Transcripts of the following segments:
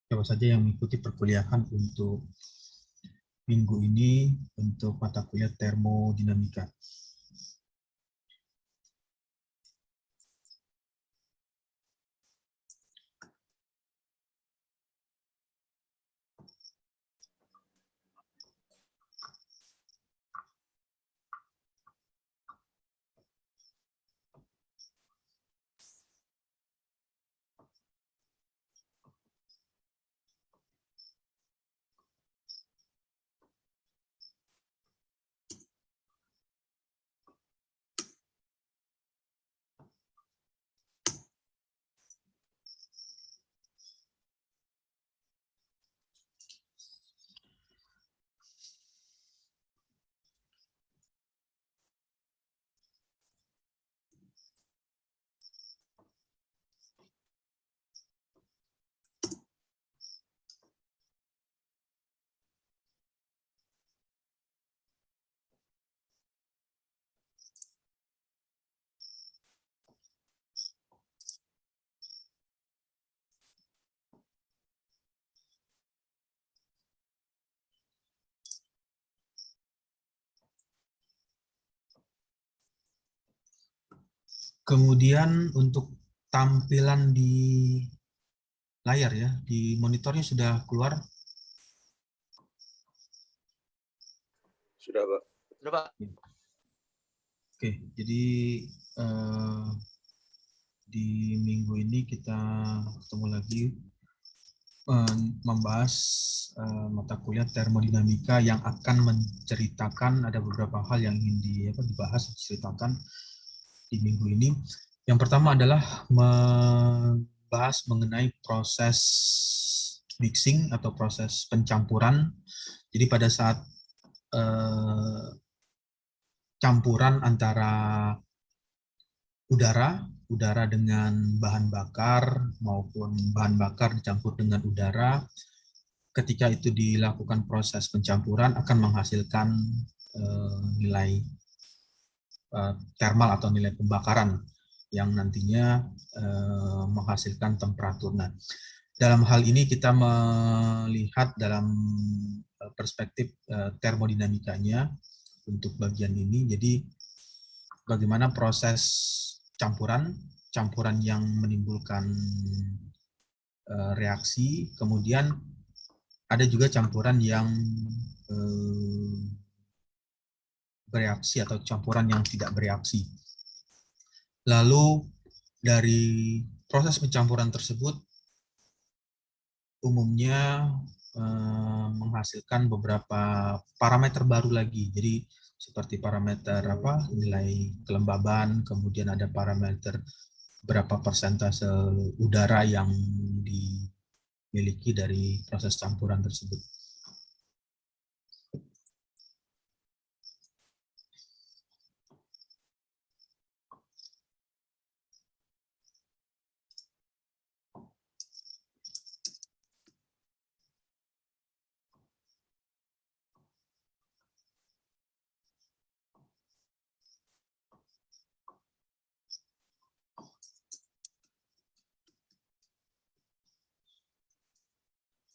siapa saja yang mengikuti perkuliahan untuk minggu ini untuk mata kuliah termodinamika. Kemudian untuk tampilan di layar ya, di monitornya sudah keluar. Sudah, Pak. Sudah, Pak. Oke, jadi di minggu ini kita ketemu lagi membahas mata kuliah termodinamika yang akan menceritakan ada beberapa hal yang ingin dibahas, diceritakan di minggu ini. Yang pertama adalah membahas mengenai proses mixing atau proses pencampuran. Jadi pada saat campuran antara udara dengan bahan bakar maupun bahan bakar dicampur dengan udara, ketika itu dilakukan proses pencampuran akan menghasilkan nilai termal atau nilai pembakaran yang nantinya menghasilkan temperatur. Nah, dalam hal ini kita melihat dalam perspektif termodinamikanya untuk bagian ini. Jadi bagaimana proses campuran yang menimbulkan reaksi, kemudian ada juga campuran yang bereaksi atau campuran yang tidak bereaksi. Lalu dari proses pencampuran tersebut umumnya menghasilkan beberapa parameter baru lagi. Jadi seperti parameter nilai kelembaban, kemudian ada parameter berapa persentase udara yang dimiliki dari proses campuran tersebut.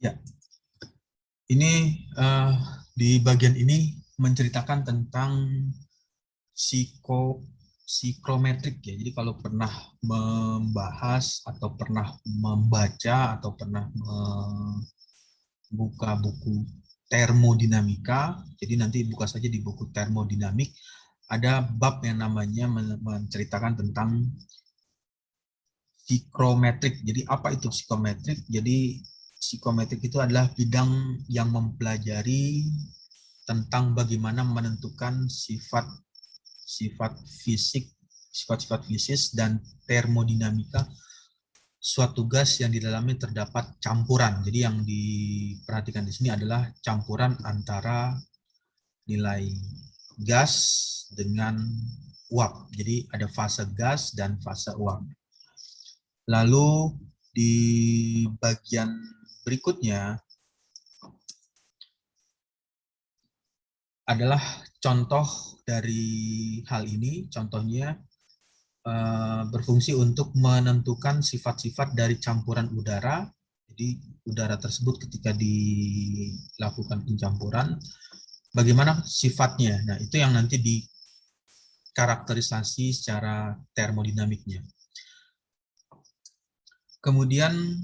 Ya, ini di bagian ini menceritakan tentang psikometrik ya. Jadi kalau pernah membahas atau pernah membaca atau pernah membuka buku termodinamika, jadi nanti buka saja di buku termodinamik, ada bab yang namanya menceritakan tentang psikometrik. Jadi apa itu psikometrik? Jadi psikometrik itu adalah bidang yang mempelajari tentang bagaimana menentukan sifat fisik, sifat-sifat fisis dan termodinamika suatu gas yang di dalamnya terdapat campuran. Jadi yang diperhatikan di sini adalah campuran antara nilai gas dengan uap. Jadi ada fase gas dan fase uap. Lalu di bagian berikutnya adalah contoh dari hal ini. Contohnya berfungsi untuk menentukan sifat-sifat dari campuran udara. Jadi udara tersebut ketika dilakukan pencampuran, bagaimana sifatnya. Nah, itu yang nanti dikarakterisasi secara termodinamiknya. Kemudian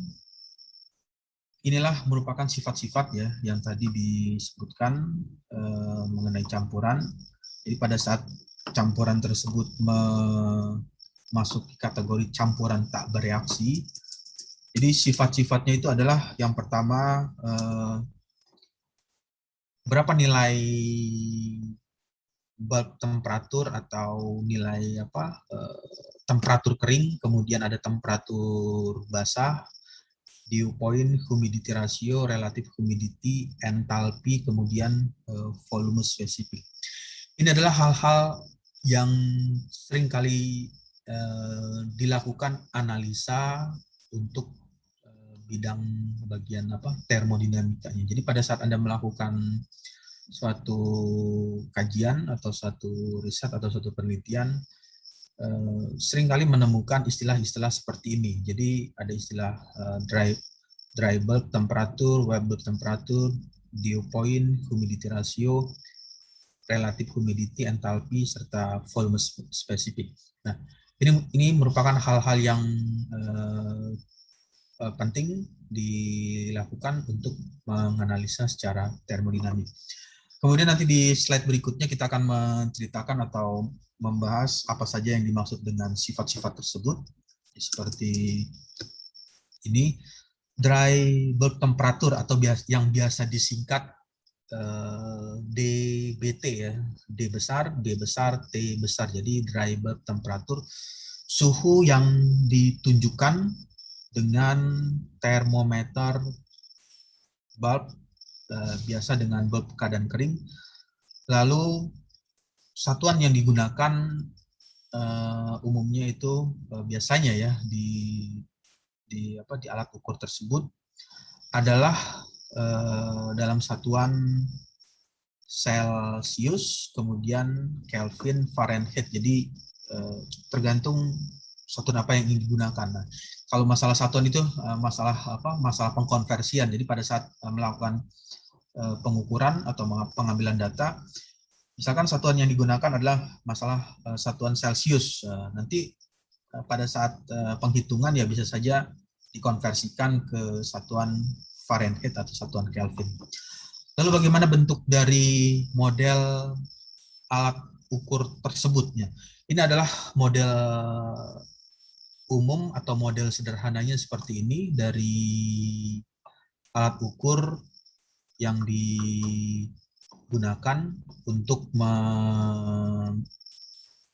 inilah merupakan sifat-sifat ya yang tadi disebutkan mengenai campuran. Jadi pada saat campuran tersebut masuk kategori campuran tak bereaksi, jadi sifat-sifatnya itu adalah yang pertama berapa nilai bulk temperatur atau nilai temperatur kering, kemudian ada temperatur basah, dew point, humidity ratio, relative humidity, enthalpy, kemudian volume spesifik. Ini adalah hal-hal yang sering kali dilakukan analisa untuk bidang bagian termodinamikanya. Jadi pada saat Anda melakukan suatu kajian atau suatu riset atau suatu penelitian, seringkali menemukan istilah-istilah seperti ini. Jadi ada istilah dry bulk temperatur, wet bulk temperatur, dew point, humidity ratio, relative humidity, enthalpy, serta volume spesifik. Nah, ini merupakan hal-hal yang penting dilakukan untuk menganalisa secara termodinamik. Kemudian nanti di slide berikutnya kita akan menceritakan atau membahas apa saja yang dimaksud dengan sifat-sifat tersebut. Seperti ini, dry bulk temperatur atau yang biasa disingkat DBT ya, D besar, B besar, T besar. Jadi dry bulk temperatur, suhu yang ditunjukkan dengan termometer bulb, biasa dengan bulb keadaan kering. Lalu satuan yang digunakan umumnya itu biasanya ya di alat ukur tersebut adalah dalam satuan Celsius, kemudian Kelvin, Fahrenheit. Jadi tergantung satuan apa yang ingin digunakan. Nah, kalau masalah satuan itu masalah pengkonversian. Jadi pada saat melakukan pengukuran atau pengambilan data, misalkan satuan yang digunakan adalah masalah satuan Celsius. Nanti pada saat penghitungan ya bisa saja dikonversikan ke satuan Fahrenheit atau satuan Kelvin. Lalu bagaimana bentuk dari model alat ukur tersebutnya? Ini adalah model umum atau model sederhananya seperti ini dari alat ukur yang digunakan untuk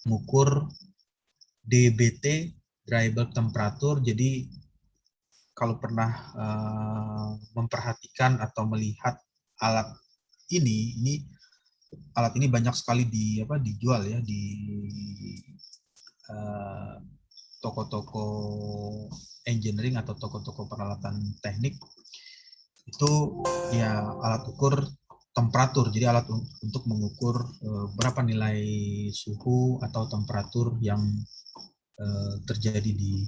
mengukur DBT, dry bulk temperatur. Jadi kalau pernah memperhatikan atau melihat alat ini alat ini banyak sekali dijual ya di toko-toko engineering atau toko-toko peralatan teknik. Itu ya alat ukur temperatur, jadi alat untuk mengukur berapa nilai suhu atau temperatur yang terjadi di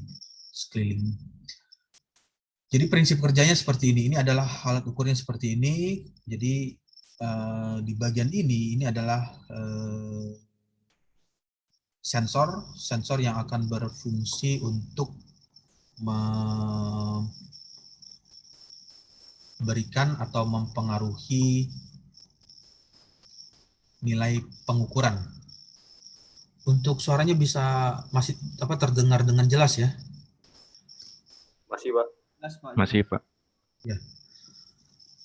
sekeliling. Jadi prinsip kerjanya seperti ini. Ini adalah alat ukurnya seperti ini. Jadi di bagian ini adalah sensor yang akan berfungsi untuk memberikan atau mempengaruhi nilai pengukuran. Untuk suaranya masih terdengar dengan jelas ya? Masih, Pak. Masih, Pak. Ya.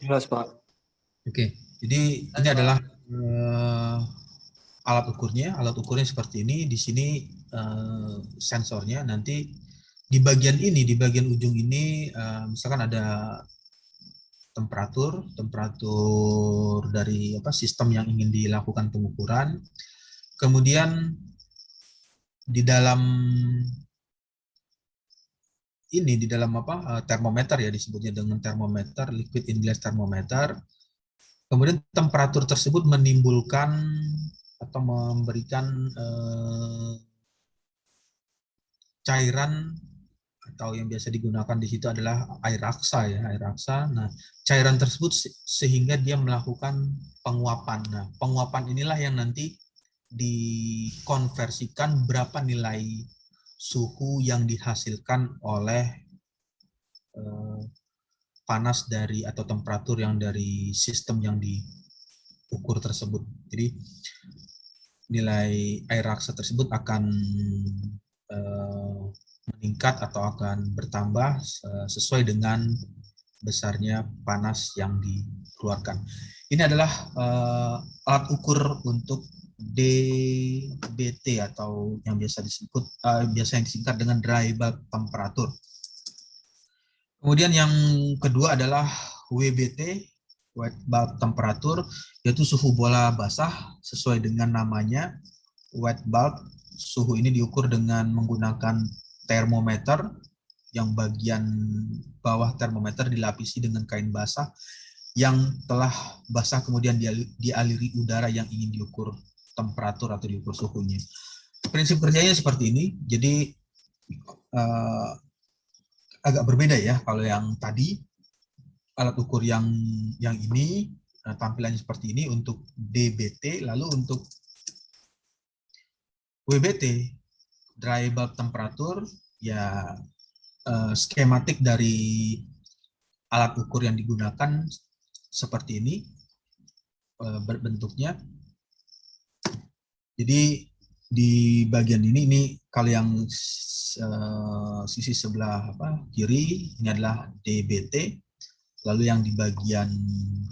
Jelas, Pak. Oke, jadi ini adalah alat ukurnya. Alat ukurnya seperti ini. Di sini sensornya. Nanti di bagian ujung ini, misalkan ada temperatur dari sistem yang ingin dilakukan pengukuran. Kemudian di dalam termometer ya, disebutnya dengan termometer, liquid in-glass thermometer. Kemudian temperatur tersebut menimbulkan atau memberikan cairan atau yang biasa digunakan di situ adalah air raksa ya, air raksa. Nah, cairan tersebut sehingga dia melakukan penguapan. Nah, penguapan inilah yang nanti dikonversikan berapa nilai suhu yang dihasilkan oleh panas dari atau temperatur yang dari sistem yang diukur tersebut. Jadi nilai air raksa tersebut akan meningkat atau akan bertambah sesuai dengan besarnya panas yang dikeluarkan. Ini adalah alat ukur untuk DBT atau yang biasa yang disingkat dengan dry bulb temperature. Kemudian yang kedua adalah WBT, wet bulb temperature, yaitu suhu bola basah sesuai dengan namanya wet bulb. Suhu ini diukur dengan menggunakan termometer, yang bagian bawah termometer dilapisi dengan kain basah yang telah basah kemudian dialiri udara yang ingin diukur temperatur atau diukur suhunya. Prinsip kerjanya seperti ini, jadi agak berbeda ya. Kalau yang tadi alat ukur yang ini tampilannya seperti ini untuk DBT, lalu untuk WBT dry bulb temperature ya skematik dari alat ukur yang digunakan seperti ini bentuknya. Jadi di bagian ini kalau yang sisi sebelah kiri ini adalah DBT, lalu yang di bagian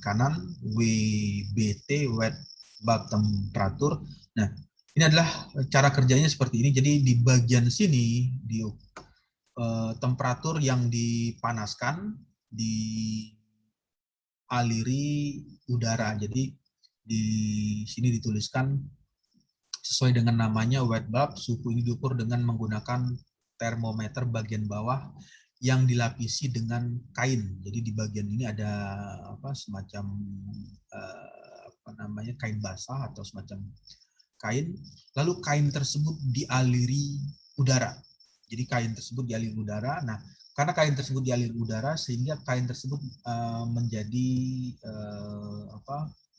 kanan WBT wet bulb temperature. Nah, ini adalah cara kerjanya seperti ini. Jadi di bagian sini di temperatur yang dipanaskan dialiri udara. Jadi di sini dituliskan sesuai dengan namanya wet bulb, suhu ini diukur dengan menggunakan termometer bagian bawah yang dilapisi dengan kain. Jadi di bagian ini ada semacam kain basah atau semacam kain. Lalu kain tersebut dialiri udara. Jadi kain tersebut dialiri udara. Nah, karena kain tersebut dialiri udara sehingga kain tersebut menjadi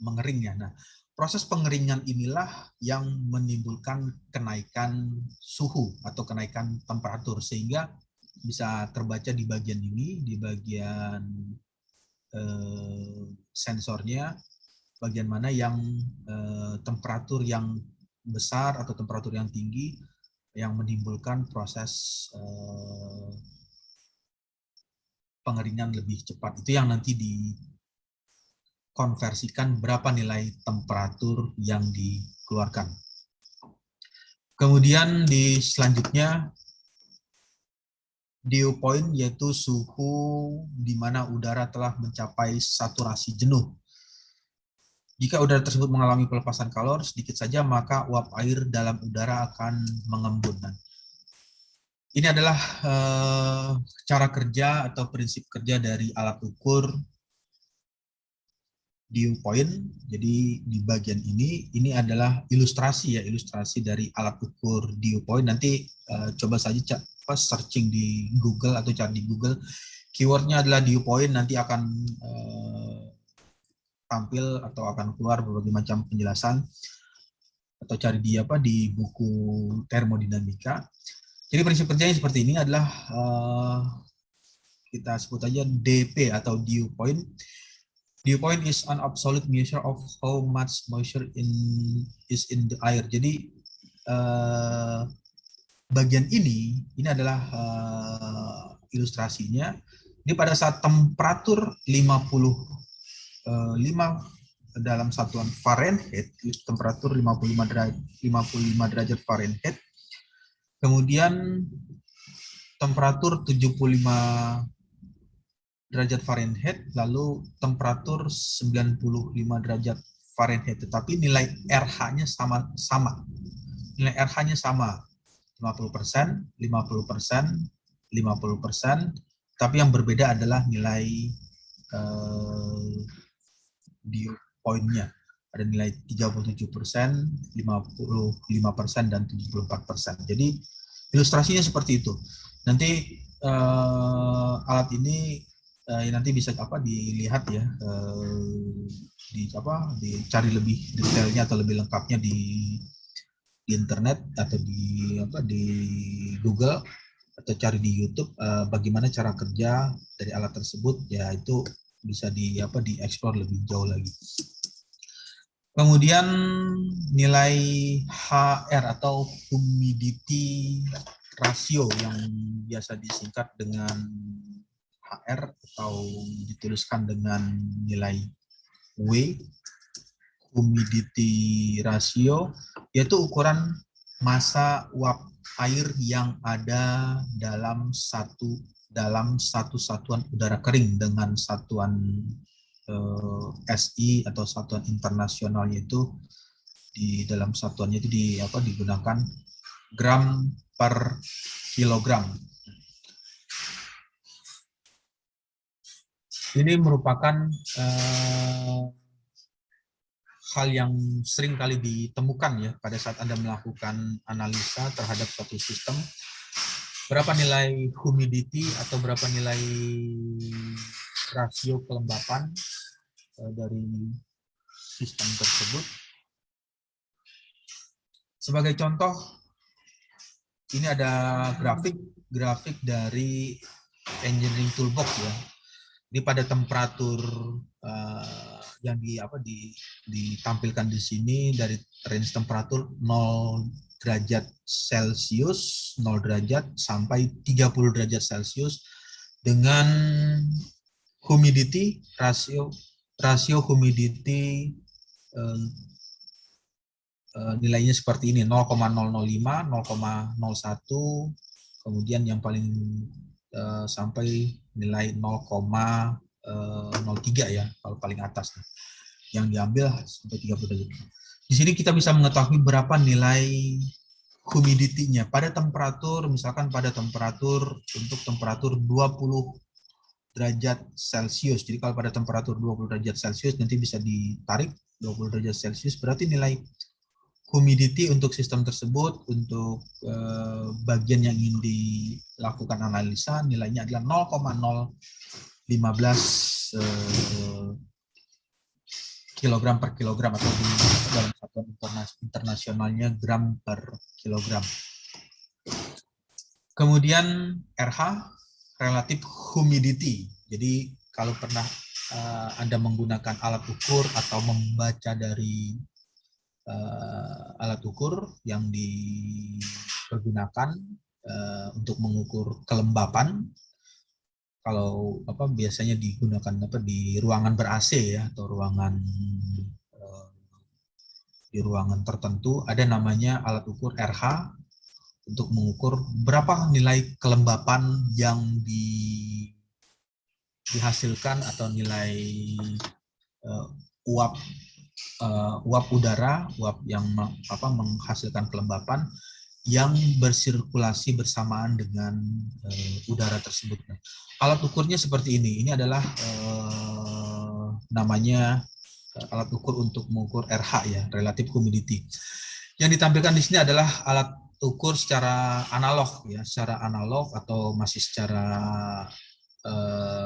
mengering ya. Nah, proses pengeringan inilah yang menimbulkan kenaikan suhu atau kenaikan temperatur sehingga bisa terbaca di bagian ini, di bagian sensornya, bagian mana yang temperatur yang besar atau temperatur yang tinggi yang menimbulkan proses pengeringan lebih cepat. Itu yang nanti dikonversikan berapa nilai temperatur yang dikeluarkan. Kemudian di selanjutnya dew point, yaitu suhu di mana udara telah mencapai saturasi jenuh. Jika udara tersebut mengalami pelepasan kalor sedikit saja, maka uap air dalam udara akan mengembun. Ini adalah cara kerja atau prinsip kerja dari alat ukur dew point. Jadi di bagian ini adalah ilustrasi ya, ilustrasi dari alat ukur dew point. Nanti coba saja searching di Google atau cari di Google, keywordnya adalah dew point, nanti akan tampil atau akan keluar berbagai macam penjelasan, atau cari di buku termodinamika. Jadi prinsip kerjanya seperti ini adalah kita sebut aja DP atau dew point. Dew point is an absolute measure of how much moisture is in the air. Jadi bagian ini adalah ilustrasinya. Ini pada saat temperatur 55 dalam satuan Fahrenheit, temperatur 55 derajat Fahrenheit, kemudian temperatur 75 derajat Fahrenheit, lalu temperatur 95 derajat Fahrenheit, tetapi nilai RH-nya sama. Nilai RH-nya sama, 50%, 50%, 50%, tapi yang berbeda adalah nilai dew point-nya. Ada nilai 37%, 55%, dan 74%. Jadi Ilustrasinya seperti itu. Nanti alat ini nanti bisa dilihat ya, dicari lebih detailnya atau lebih lengkapnya di internet atau di Google atau cari di YouTube bagaimana cara kerja dari alat tersebut, ya itu bisa dieksplor lebih jauh lagi. Kemudian nilai HR atau humidity ratio yang biasa disingkat dengan HR atau dituliskan dengan nilai W, humidity ratio, yaitu ukuran massa uap air yang ada dalam satu satuan udara kering dengan satuan SI atau satuan internasional, yaitu di dalam satuannya itu digunakan gram per kilogram. Ini merupakan hal yang sering kali ditemukan ya pada saat Anda melakukan analisa terhadap suatu sistem. Berapa nilai humidity atau berapa nilai rasio kelembapan dari sistem tersebut. Sebagai contoh, ini ada grafik dari engineering toolbox ya. Ini pada temperatur yang ditampilkan di sini dari range temperatur 0 derajat Celcius, 0 derajat sampai 30 derajat Celcius dengan humidity rasio humidity nilainya seperti ini, 0,005, 0,01, kemudian yang paling sampai nilai 0,03 ya, kalau paling atas yang diambil sampai 30 derajat. Di sini kita bisa mengetahui berapa nilai humidity-nya pada temperatur, misalkan pada temperatur untuk temperatur 20 derajat Celcius. Jadi kalau pada temperatur 20 derajat Celcius nanti bisa ditarik 20 derajat Celcius, berarti nilai humidity untuk sistem tersebut, untuk bagian yang ingin dilakukan analisa, nilainya adalah 0,015 kilogram per kilogram, atau dalam satuan internasionalnya gram per kilogram. Kemudian RH, relative humidity. Jadi kalau pernah Anda menggunakan alat ukur atau membaca dari alat ukur yang dipergunakan untuk mengukur kelembapan, kalau biasanya digunakan di ruangan ber-AC ya, atau di ruangan tertentu ada namanya alat ukur RH untuk mengukur berapa nilai kelembapan yang dihasilkan atau nilai uap udara, uap yang menghasilkan kelembapan yang bersirkulasi bersamaan dengan udara tersebut. Alat ukurnya seperti ini. Ini adalah namanya alat ukur untuk mengukur RH ya, relative humidity. Yang ditampilkan di sini adalah alat ukur secara analog ya, secara analog atau masih secara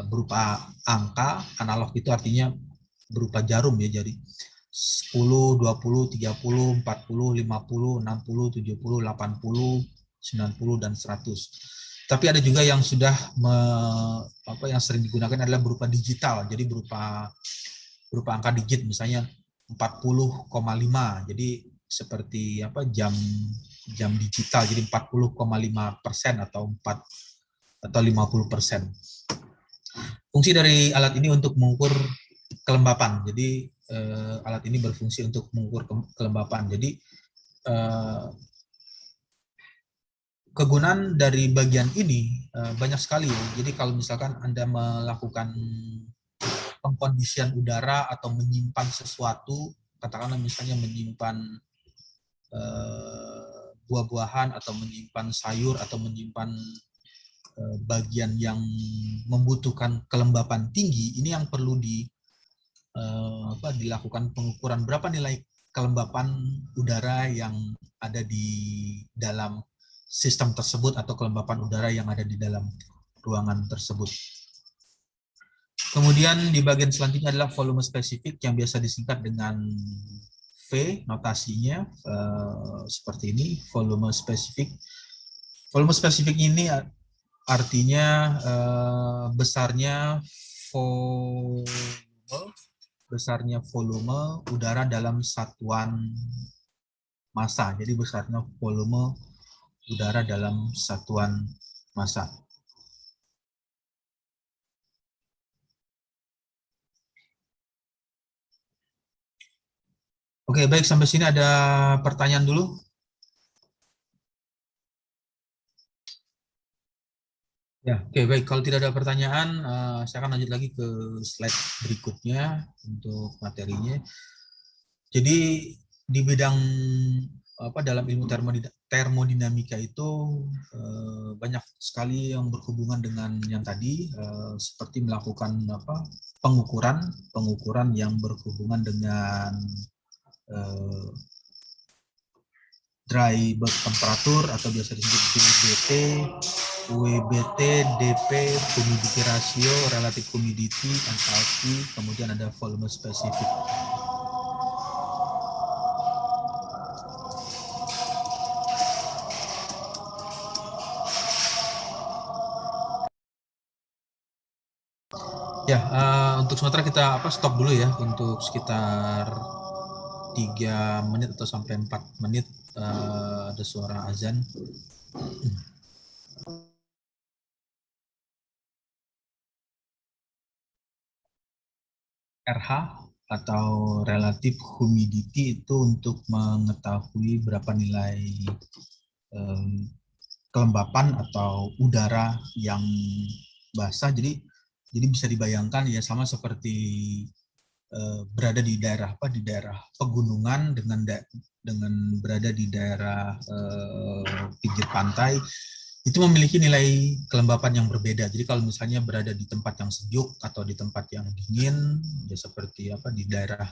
berupa angka. Analog itu artinya berupa jarum ya, jadi 10, 20, 30, 40, 50, 60, 70, 80, 90, dan 100. Tapi ada juga yang sudah yang sering digunakan adalah berupa digital, jadi berupa angka digit, misalnya 40,5. Jadi seperti jam digital, jadi 40,5% atau 50%. Fungsi dari alat ini untuk mengukur kelembapan. Jadi alat ini berfungsi untuk mengukur kelembapan. Jadi kegunaan dari bagian ini banyak sekali. Jadi kalau misalkan Anda melakukan pengkondisian udara atau menyimpan sesuatu, katakanlah misalnya menyimpan buah-buahan atau menyimpan sayur atau menyimpan bagian yang membutuhkan kelembapan tinggi, ini yang perlu dilakukan pengukuran berapa nilai kelembapan udara yang ada di dalam sistem tersebut atau kelembapan udara yang ada di dalam ruangan tersebut. Kemudian di bagian selanjutnya adalah volume spesifik yang biasa disingkat dengan V, notasinya seperti ini, volume spesifik. Volume spesifik ini artinya besarnya volume udara dalam satuan massa. Jadi besarnya volume udara dalam satuan massa. Oke, baik, sampai sini ada pertanyaan dulu. Ya, oke, baik. Kalau tidak ada pertanyaan, saya akan lanjut lagi ke slide berikutnya untuk materinya. Jadi di bidang dalam ilmu termodinamika itu banyak sekali yang berhubungan dengan yang tadi, seperti melakukan pengukuran yang berhubungan dengan dry bulk temperatur atau biasa disebut WBT, DP, humidity ratio, relative humidity, enthalpy, kemudian ada volume spesifik. Ya, untuk sementara kita stop dulu ya untuk sekitar 3 menit atau sampai 4 menit, ada suara azan. RH atau relative humidity itu untuk mengetahui berapa nilai kelembapan atau udara yang basah. Jadi bisa dibayangkan ya, sama seperti berada di daerah pegunungan dengan berada di daerah pinggir pantai, itu memiliki nilai kelembapan yang berbeda. Jadi kalau misalnya berada di tempat yang sejuk atau di tempat yang dingin, ya seperti di daerah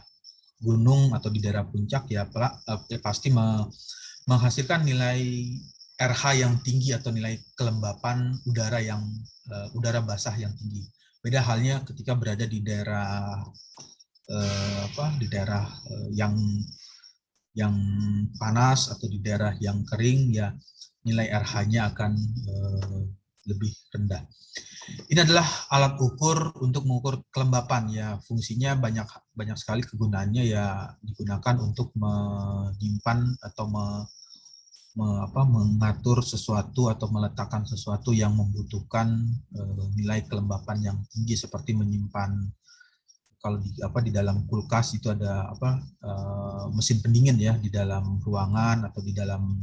gunung atau di daerah puncak, ya pasti menghasilkan nilai RH yang tinggi atau nilai kelembapan udara yang udara basah yang tinggi. Beda halnya ketika berada di daerah yang panas atau di daerah yang kering, ya nilai RH-nya akan lebih rendah. Ini adalah alat ukur untuk mengukur kelembapan, ya fungsinya banyak sekali kegunaannya, ya digunakan untuk menyimpan atau mengatur sesuatu atau meletakkan sesuatu yang membutuhkan nilai kelembapan yang tinggi, seperti menyimpan, kalau di dalam kulkas itu ada mesin pendingin ya di dalam ruangan atau di dalam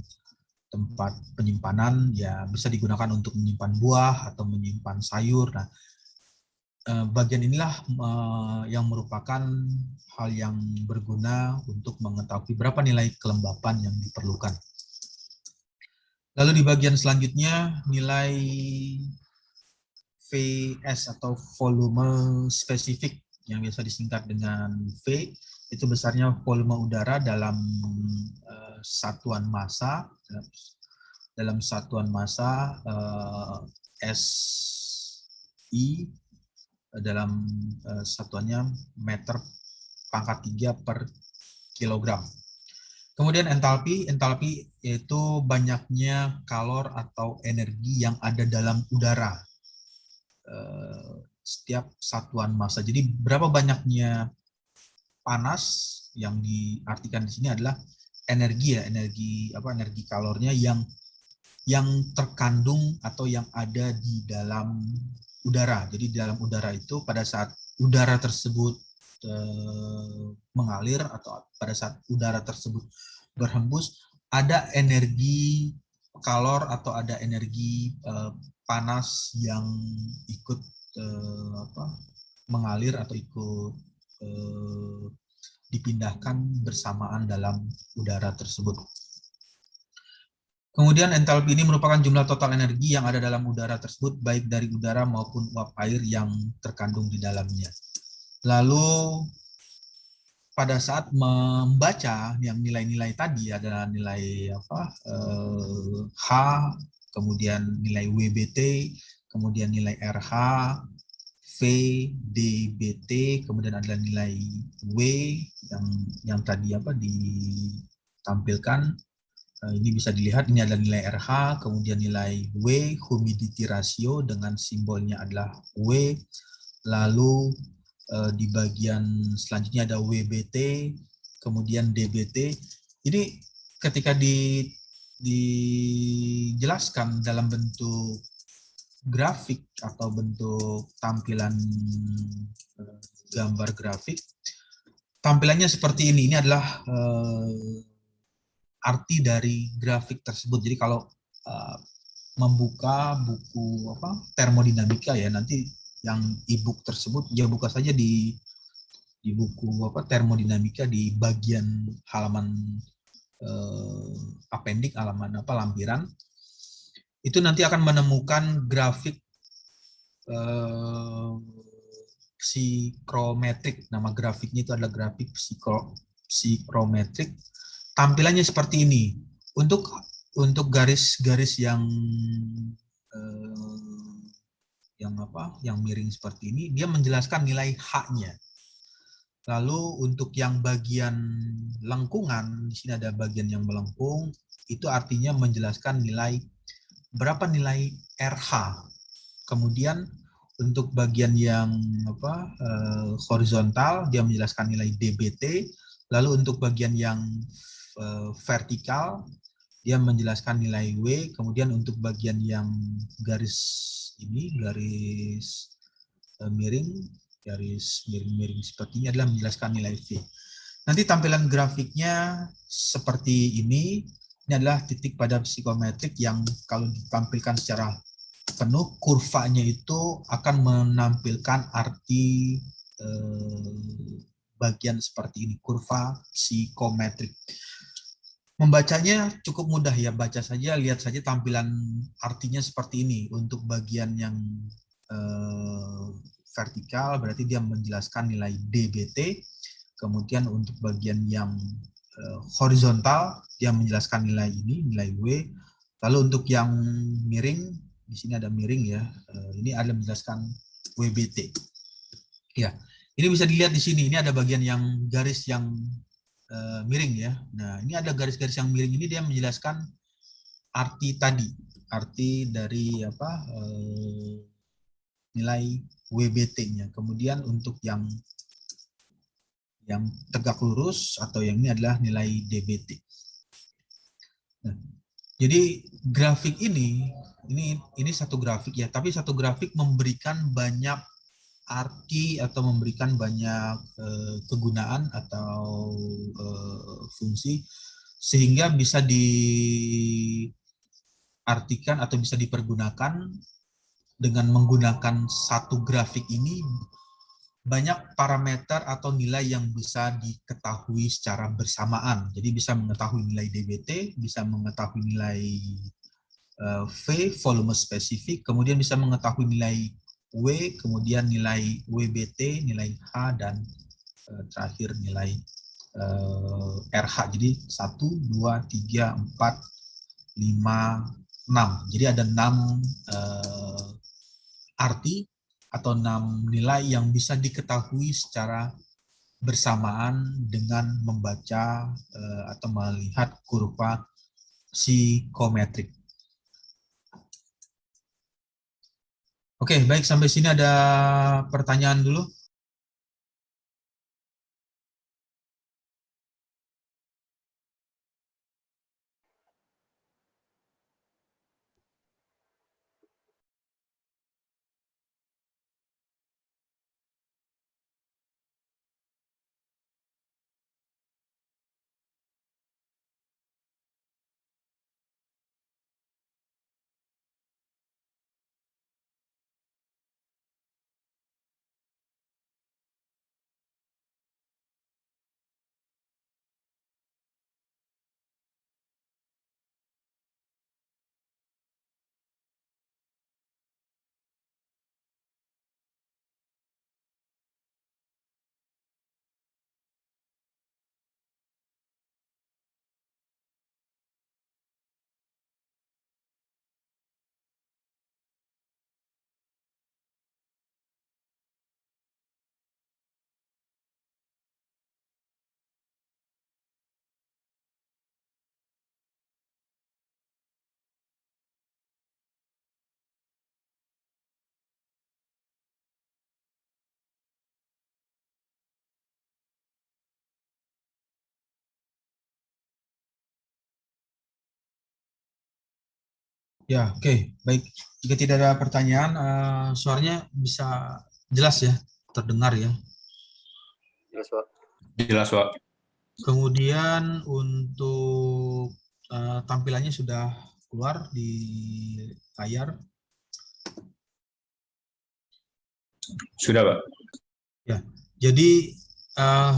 tempat penyimpanan, ya bisa digunakan untuk menyimpan buah atau menyimpan sayur. Nah, bagian inilah yang merupakan hal yang berguna untuk mengetahui berapa nilai kelembapan yang diperlukan. Lalu di bagian selanjutnya, nilai VS atau volume spesifik yang biasa disingkat dengan V, itu besarnya volume udara dalam satuan massa, SI, dalam satuannya meter pangkat 3 per kilogram. Kemudian entalpi yaitu banyaknya kalor atau energi yang ada dalam udara setiap satuan massa. Jadi berapa banyaknya panas, yang diartikan di sini adalah energi energi kalornya yang terkandung atau yang ada di dalam udara. Jadi di dalam udara itu pada saat udara tersebut mengalir atau pada saat udara tersebut berhembus, ada energi kalor atau ada energi panas yang ikut mengalir atau ikut dipindahkan bersamaan dalam udara tersebut. Kemudian entalpi ini merupakan jumlah total energi yang ada dalam udara tersebut, baik dari udara maupun uap air yang terkandung di dalamnya. Lalu pada saat membaca yang nilai-nilai tadi ada nilai H, kemudian nilai WBT, kemudian nilai RH, V, DBT, kemudian ada nilai W yang tadi ditampilkan. Ini bisa dilihat, ini adalah nilai RH, kemudian nilai W, humidity ratio dengan simbolnya adalah W, lalu di bagian selanjutnya ada WBT, kemudian DBT. Ini ketika dijelaskan dalam bentuk grafik atau bentuk tampilan gambar grafik, tampilannya seperti ini. Ini adalah arti dari grafik tersebut. Jadi kalau membuka buku termodinamika ya, nanti yang e-book tersebut ya buka saja di buku termodinamika di bagian halaman appendix, halaman lampiran, itu nanti akan menemukan grafik psikrometrik. Nama grafiknya itu adalah grafik psikrometrik. Tampilannya seperti ini. Untuk garis-garis yang miring seperti ini, dia menjelaskan nilai H-nya. Lalu untuk yang bagian lengkungan, di sini ada bagian yang melengkung, itu artinya menjelaskan berapa nilai RH. Kemudian untuk bagian yang horizontal, dia menjelaskan nilai DBT. Lalu untuk bagian yang vertikal, dia menjelaskan nilai W. Kemudian untuk bagian yang garis miring, garis miring-miring seperti ini adalah menjelaskan nilai V. Nanti tampilan grafiknya seperti ini. Ini adalah titik pada psikometrik yang kalau ditampilkan secara penuh, kurvanya itu akan menampilkan arti bagian seperti ini, kurva psikometrik. Membacanya cukup mudah ya, baca saja, lihat saja tampilan artinya seperti ini. Untuk bagian yang vertikal berarti dia menjelaskan nilai DBT, kemudian untuk bagian yang horizontal dia menjelaskan nilai nilai W, lalu untuk yang miring, di sini ada miring ya, ini ada menjelaskan WBT. Ya, ini bisa dilihat di sini, ini ada bagian yang garis yang miring ya. Nah, ini ada garis-garis yang miring ini, dia menjelaskan arti tadi, arti dari nilai WBT-nya. Kemudian untuk yang tegak lurus atau yang ini adalah nilai DBT. Nah, jadi grafik ini satu grafik ya, tapi satu grafik memberikan banyak arti atau memberikan banyak kegunaan atau fungsi, sehingga bisa diartikan atau bisa dipergunakan dengan menggunakan satu grafik ini. Banyak parameter atau nilai yang bisa diketahui secara bersamaan. Jadi bisa mengetahui nilai DBT, bisa mengetahui nilai V, volume spesifik, kemudian bisa mengetahui nilai W, kemudian nilai WBT, nilai H, dan terakhir nilai RH. Jadi 1, 2, 3, 4, 5, 6. Jadi ada 6 arti atau 6 nilai yang bisa diketahui secara bersamaan dengan membaca atau melihat kurva psikometrik. Oke, baik, sampai sini ada pertanyaan dulu. Ya, oke, baik. Jika tidak ada pertanyaan, suaranya bisa jelas ya, terdengar ya. Jelas, Pak. Jelas, Pak. Kemudian untuk tampilannya sudah keluar di layar. Sudah, Pak. Ya, jadi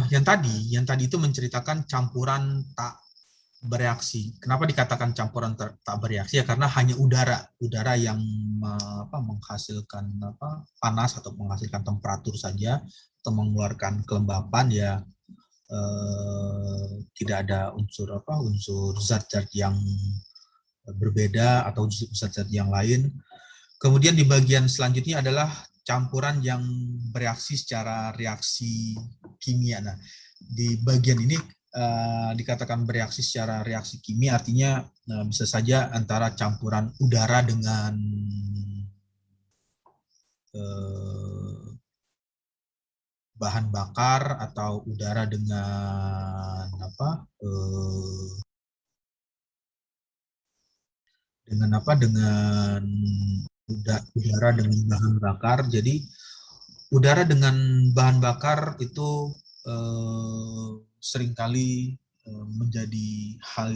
yang tadi itu menceritakan campuran tak bereaksi. Kenapa dikatakan campuran tak bereaksi? Ya karena hanya udara yang menghasilkan panas atau menghasilkan temperatur saja atau mengeluarkan kelembapan ya, tidak ada unsur zat-zat yang berbeda atau zat-zat yang lain. Kemudian di bagian selanjutnya adalah campuran yang bereaksi secara reaksi kimia. Nah, di bagian ini dikatakan bereaksi secara reaksi kimia, artinya bisa saja antara campuran udara dengan bahan bakar atau udara dengan dengan udara dengan bahan bakar. Jadi udara dengan bahan bakar itu seringkali menjadi hal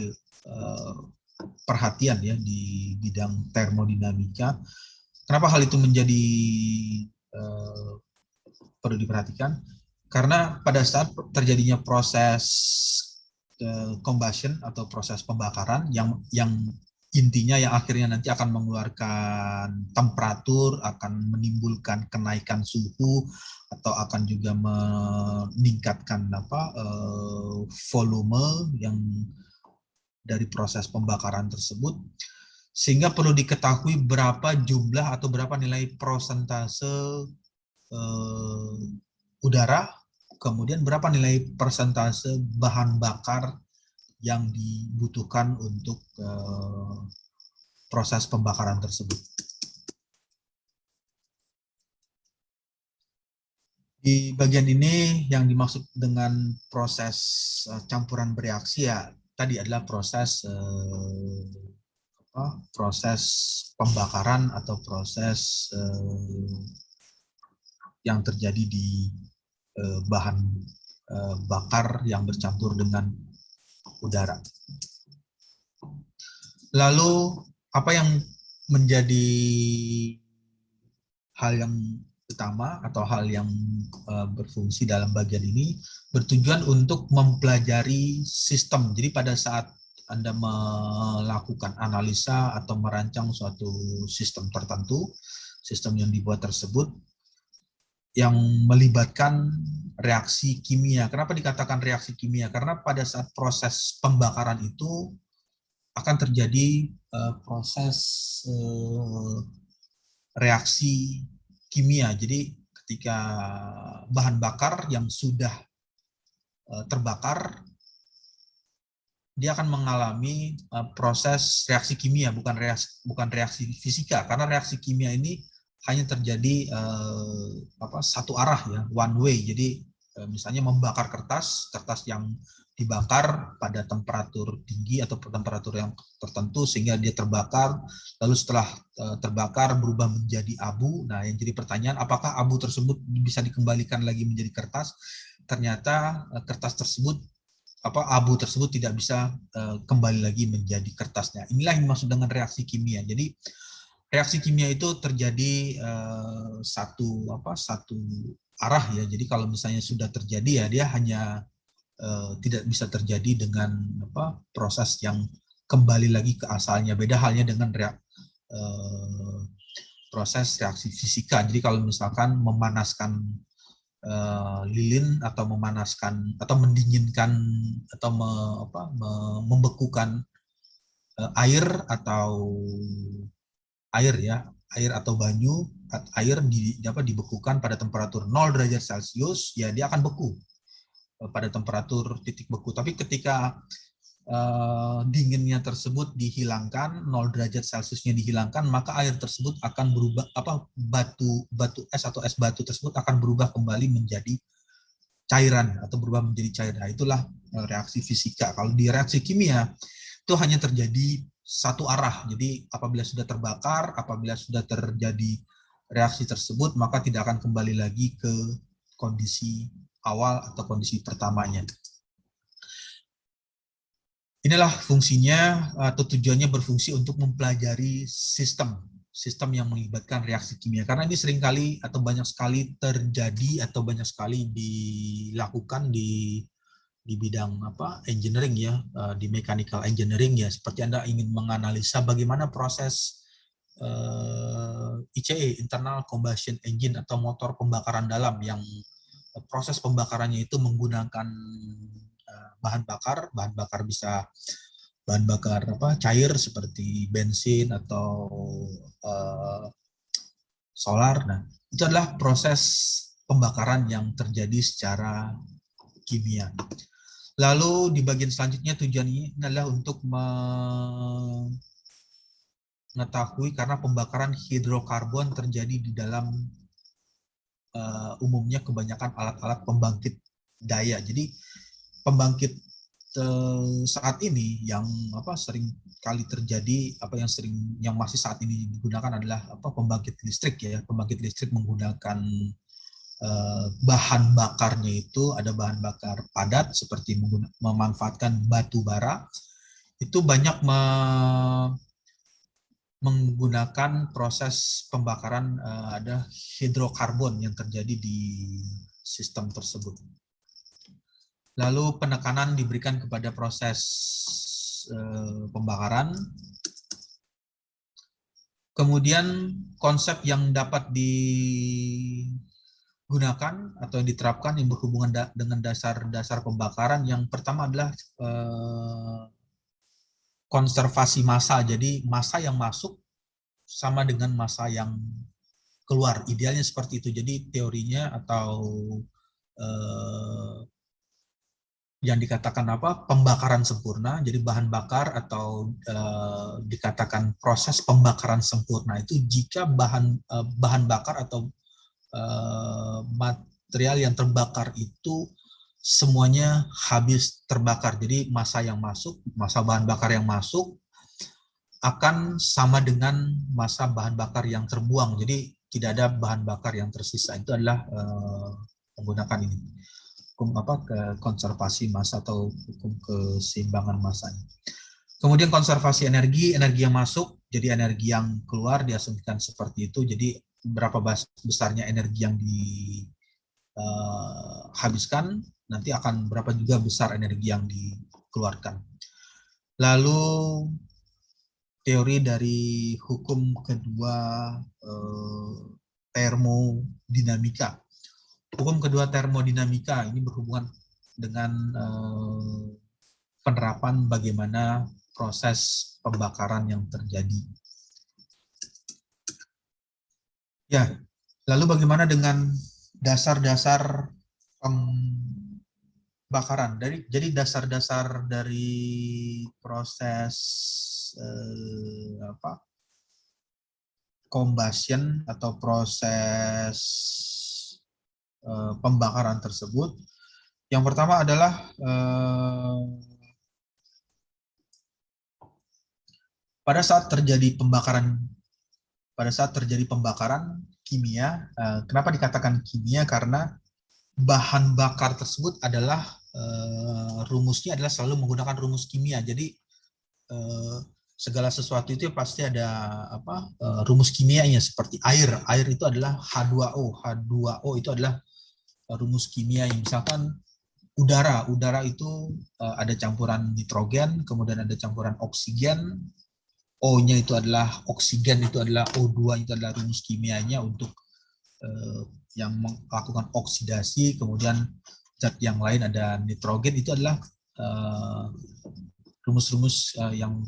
perhatian ya di bidang termodinamika. Kenapa hal itu menjadi perlu diperhatikan? Karena pada saat terjadinya proses combustion atau proses pembakaran yang intinya yang akhirnya nanti akan mengeluarkan temperatur, akan menimbulkan kenaikan suhu, atau akan juga meningkatkan volume yang dari proses pembakaran tersebut, sehingga perlu diketahui berapa jumlah atau berapa nilai persentase udara, kemudian berapa nilai persentase bahan bakar yang dibutuhkan untuk proses pembakaran tersebut. Di bagian ini yang dimaksud dengan proses campuran bereaksi ya tadi adalah proses pembakaran atau proses yang terjadi di bahan bakar yang bercampur dengan udara. Lalu apa yang menjadi hal yang utama atau hal yang berfungsi dalam bagian ini bertujuan untuk mempelajari sistem. Jadi pada saat Anda melakukan analisa atau merancang suatu sistem tertentu, sistem yang dibuat tersebut yang melibatkan reaksi kimia. Kenapa dikatakan reaksi kimia? Karena pada saat proses pembakaran itu akan terjadi proses reaksi kimia. Jadi ketika bahan bakar yang sudah terbakar, dia akan mengalami proses reaksi kimia, bukan reaksi fisika, karena reaksi kimia ini hanya terjadi satu arah ya, one way. Jadi misalnya membakar kertas yang dibakar pada temperatur tinggi atau temperatur yang tertentu sehingga dia terbakar, lalu setelah terbakar berubah menjadi abu. Nah, yang jadi pertanyaan, apakah abu tersebut bisa dikembalikan lagi menjadi kertas? Ternyata kertas tersebut abu tersebut tidak bisa kembali lagi menjadi kertasnya. Inilah yang dimaksud dengan reaksi kimia. Jadi reaksi kimia itu terjadi satu arah ya. Jadi kalau misalnya sudah terjadi ya dia hanya tidak bisa terjadi dengan proses yang kembali lagi ke asalnya. Beda halnya dengan proses reaksi fisika. Jadi kalau misalkan memanaskan lilin atau memanaskan atau mendinginkan atau membekukan air atau banyu, air dibekukan pada temperatur 0 derajat Celcius, ya dia akan beku pada temperatur titik beku. Tapi ketika dinginnya tersebut dihilangkan, 0 derajat Celciusnya dihilangkan, maka air tersebut akan berubah, batu es atau es batu tersebut akan berubah kembali menjadi cairan atau berubah menjadi cair. Nah, itulah reaksi fisika. Kalau di reaksi kimia itu hanya terjadi satu arah. Jadi apabila sudah terbakar, apabila sudah terjadi reaksi tersebut, maka tidak akan kembali lagi ke kondisi awal atau kondisi pertamanya. Inilah fungsinya atau tujuannya berfungsi untuk mempelajari sistem yang melibatkan reaksi kimia. Karena ini seringkali atau banyak sekali terjadi atau banyak sekali dilakukan di bidang engineering ya, di mechanical engineering ya, seperti Anda ingin menganalisa bagaimana proses ICE, internal combustion engine atau motor pembakaran dalam, yang proses pembakarannya itu menggunakan bahan bakar bisa bahan bakar cair seperti bensin atau solar. Nah, itu adalah proses pembakaran yang terjadi secara kimia. Lalu di bagian selanjutnya tujuannya adalah untuk mengetahui karena pembakaran hidrokarbon terjadi di dalam umumnya kebanyakan alat-alat pembangkit daya. Jadi pembangkit saat ini yang sering kali terjadi, yang masih saat ini digunakan adalah pembangkit listrik ya. Pembangkit listrik menggunakan bahan bakarnya itu ada bahan bakar padat seperti memanfaatkan batu bara. Itu banyak menggunakan proses pembakaran ada hidrokarbon yang terjadi di sistem tersebut. Lalu penekanan diberikan kepada proses pembakaran. Kemudian konsep yang dapat digunakan atau diterapkan yang berhubungan dengan dasar-dasar pembakaran, yang pertama adalah konservasi massa. Jadi massa yang masuk sama dengan massa yang keluar. Idealnya seperti itu. Jadi teorinya atau yang dikatakan pembakaran sempurna, jadi bahan bakar atau dikatakan proses pembakaran sempurna itu jika bahan bakar atau material yang terbakar itu semuanya habis terbakar. Jadi massa bahan bakar yang masuk akan sama dengan massa bahan bakar yang terbuang. Jadi tidak ada bahan bakar yang tersisa. Itu adalah menggunakan ini hukum konservasi massa atau hukum keseimbangan massanya. Kemudian konservasi energi yang masuk, jadi energi yang keluar diasumsikan seperti itu. Jadi berapa besarnya energi yang dihabiskan, nanti akan berapa juga besar energi yang dikeluarkan. Lalu teori dari hukum kedua termodinamika. Hukum kedua termodinamika ini berhubungan dengan penerapan bagaimana proses pembakaran yang terjadi. Ya, lalu bagaimana dengan dasar-dasar pembakaran? Jadi dasar-dasar dari proses combustion atau proses pembakaran tersebut. Yang pertama adalah pada saat terjadi pembakaran kimia. Kenapa dikatakan kimia? Karena bahan bakar tersebut adalah rumusnya adalah selalu menggunakan rumus kimia. Jadi segala sesuatu itu pasti ada rumus kimianya, seperti air. Air itu adalah H2O. H2O itu adalah rumus kimia. Yang misalkan udara itu ada campuran nitrogen, kemudian ada campuran oksigen. O-nya itu adalah oksigen, itu adalah O2, itu adalah rumus kimianya untuk yang melakukan oksidasi. Kemudian zat yang lain ada nitrogen, itu adalah rumus-rumus yang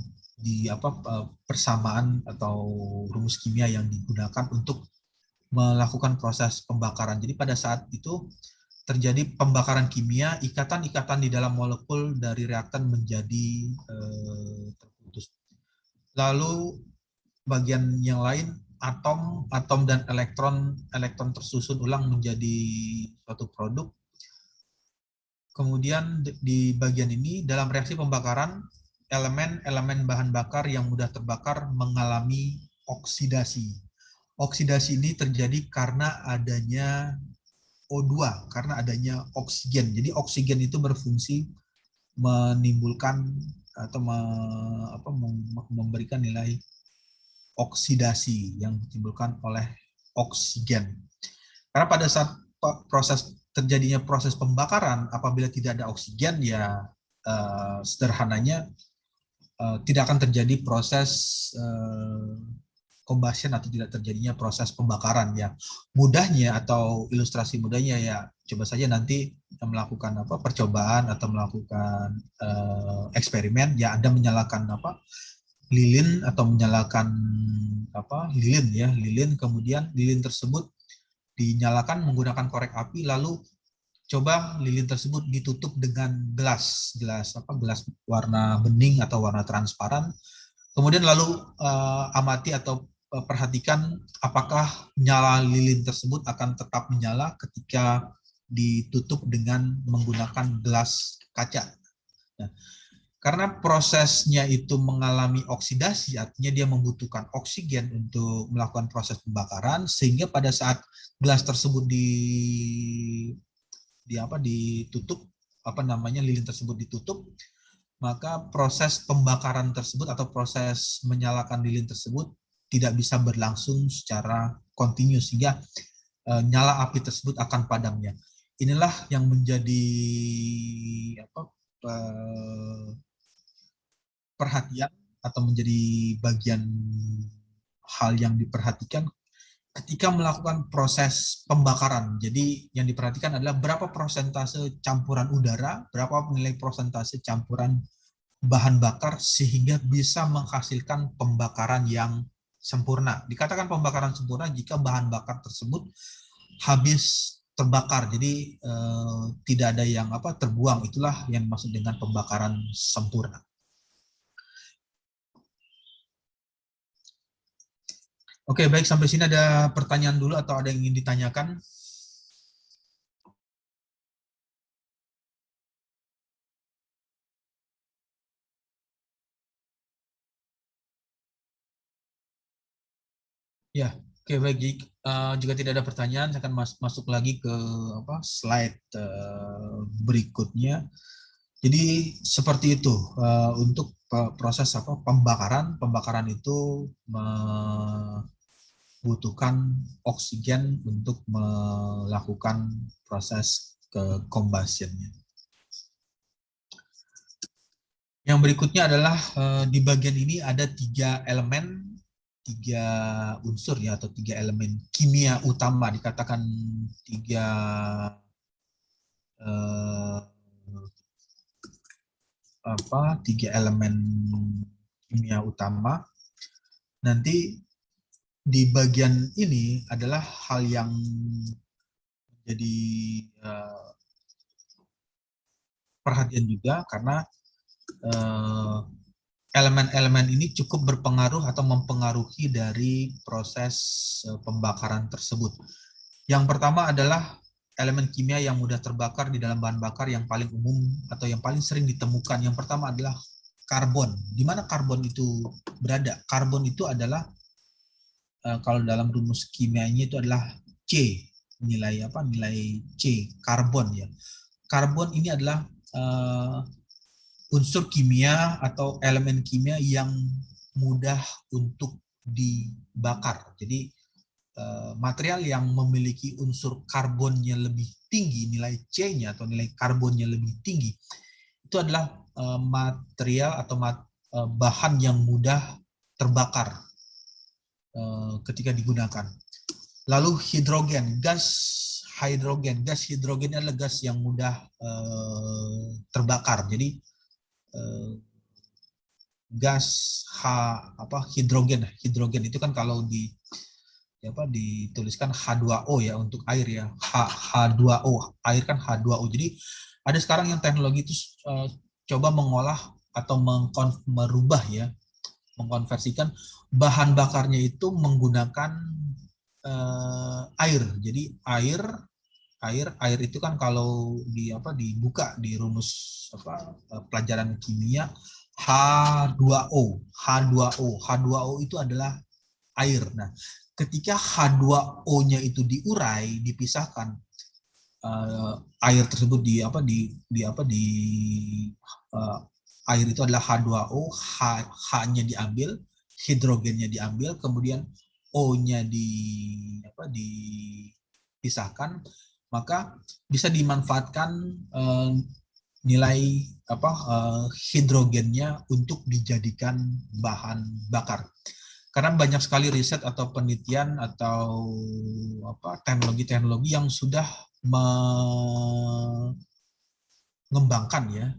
persamaan atau rumus kimia yang digunakan untuk melakukan proses pembakaran. Jadi pada saat itu terjadi pembakaran kimia, ikatan-ikatan di dalam molekul dari reaktan menjadi terputus. Lalu bagian yang lain, atom dan elektron tersusun ulang menjadi suatu produk. Kemudian di bagian ini dalam reaksi pembakaran elemen bahan bakar yang mudah terbakar mengalami oksidasi. Oksidasi ini terjadi karena adanya O2, karena adanya oksigen. Jadi oksigen itu berfungsi menimbulkan atau memberikan nilai oksidasi yang ditimbulkan oleh oksigen. Karena pada saat terjadinya proses pembakaran, apabila tidak ada oksigen, ya sederhananya tidak akan terjadi proses combustion atau tidak terjadinya proses pembakaran. Ya, mudahnya atau ilustrasi mudahnya ya coba saja nanti melakukan percobaan atau melakukan eksperimen. Ya, Anda menyalakan lilin atau menyalakan lilin, kemudian lilin tersebut dinyalakan menggunakan korek api, lalu coba lilin tersebut ditutup dengan gelas warna bening atau warna transparan. Kemudian lalu amati atau perhatikan apakah nyala lilin tersebut akan tetap menyala ketika ditutup dengan menggunakan gelas kaca. Nah, karena prosesnya itu mengalami oksidasi, artinya dia membutuhkan oksigen untuk melakukan proses pembakaran, sehingga pada saat gelas tersebut ditutup, lilin tersebut ditutup, maka proses pembakaran tersebut atau proses menyalakan lilin tersebut tidak bisa berlangsung secara kontinu, sehingga nyala api tersebut akan padamnya. Inilah yang menjadi perhatian atau menjadi bagian hal yang diperhatikan ketika melakukan proses pembakaran. Jadi yang diperhatikan adalah berapa persentase campuran udara, berapa nilai persentase campuran bahan bakar sehingga bisa menghasilkan pembakaran yang sempurna. Dikatakan pembakaran sempurna jika bahan bakar tersebut habis terbakar, jadi tidak ada yang terbuang. Itulah yang dimaksud dengan pembakaran sempurna. Oke, baik, sampai sini ada pertanyaan dulu atau ada yang ingin ditanyakan? Ya, oke, baik. Jika tidak ada pertanyaan, saya akan masuk lagi ke slide berikutnya. Jadi seperti itu untuk proses pembakaran itu membutuhkan oksigen untuk melakukan proses combustion-nya. Yang berikutnya adalah di bagian ini ada tiga unsur ya, atau tiga elemen kimia utama, dikatakan tiga elemen kimia utama. Nanti di bagian ini adalah hal yang menjadi perhatian juga, karena elemen-elemen ini cukup berpengaruh atau mempengaruhi dari proses pembakaran tersebut. Yang pertama adalah elemen kimia yang mudah terbakar di dalam bahan bakar yang paling umum atau yang paling sering ditemukan. Yang pertama adalah karbon. Di mana karbon itu berada? Karbon itu adalah kalau dalam rumus kimianya itu adalah C, nilai C, karbon ya. Karbon ini adalah unsur kimia atau elemen kimia yang mudah untuk dibakar. Jadi material yang memiliki unsur karbonnya lebih tinggi, nilai C-nya atau nilai karbonnya lebih tinggi, itu adalah material atau bahan yang mudah terbakar ketika digunakan. Lalu hidrogen, gas hidrogen adalah gas yang mudah terbakar. Jadi gas hidrogen itu kan kalau dituliskan H2O ya untuk air ya, H2O, air kan H2O. Jadi ada sekarang yang teknologi itu coba mengolah atau mengkonversikan bahan bakarnya itu menggunakan air. Jadi air itu kan kalau dibuka di rumus pelajaran kimia, H2O. H2O itu adalah air. Nah, ketika H2O-nya itu diurai, dipisahkan, air tersebut uh, air itu adalah H2O, H-nya diambil, hidrogennya diambil, kemudian O-nya dipisahkan, maka bisa dimanfaatkan nilai hidrogennya untuk dijadikan bahan bakar. Karena banyak sekali riset atau penelitian atau teknologi-teknologi yang sudah mengembangkan ya,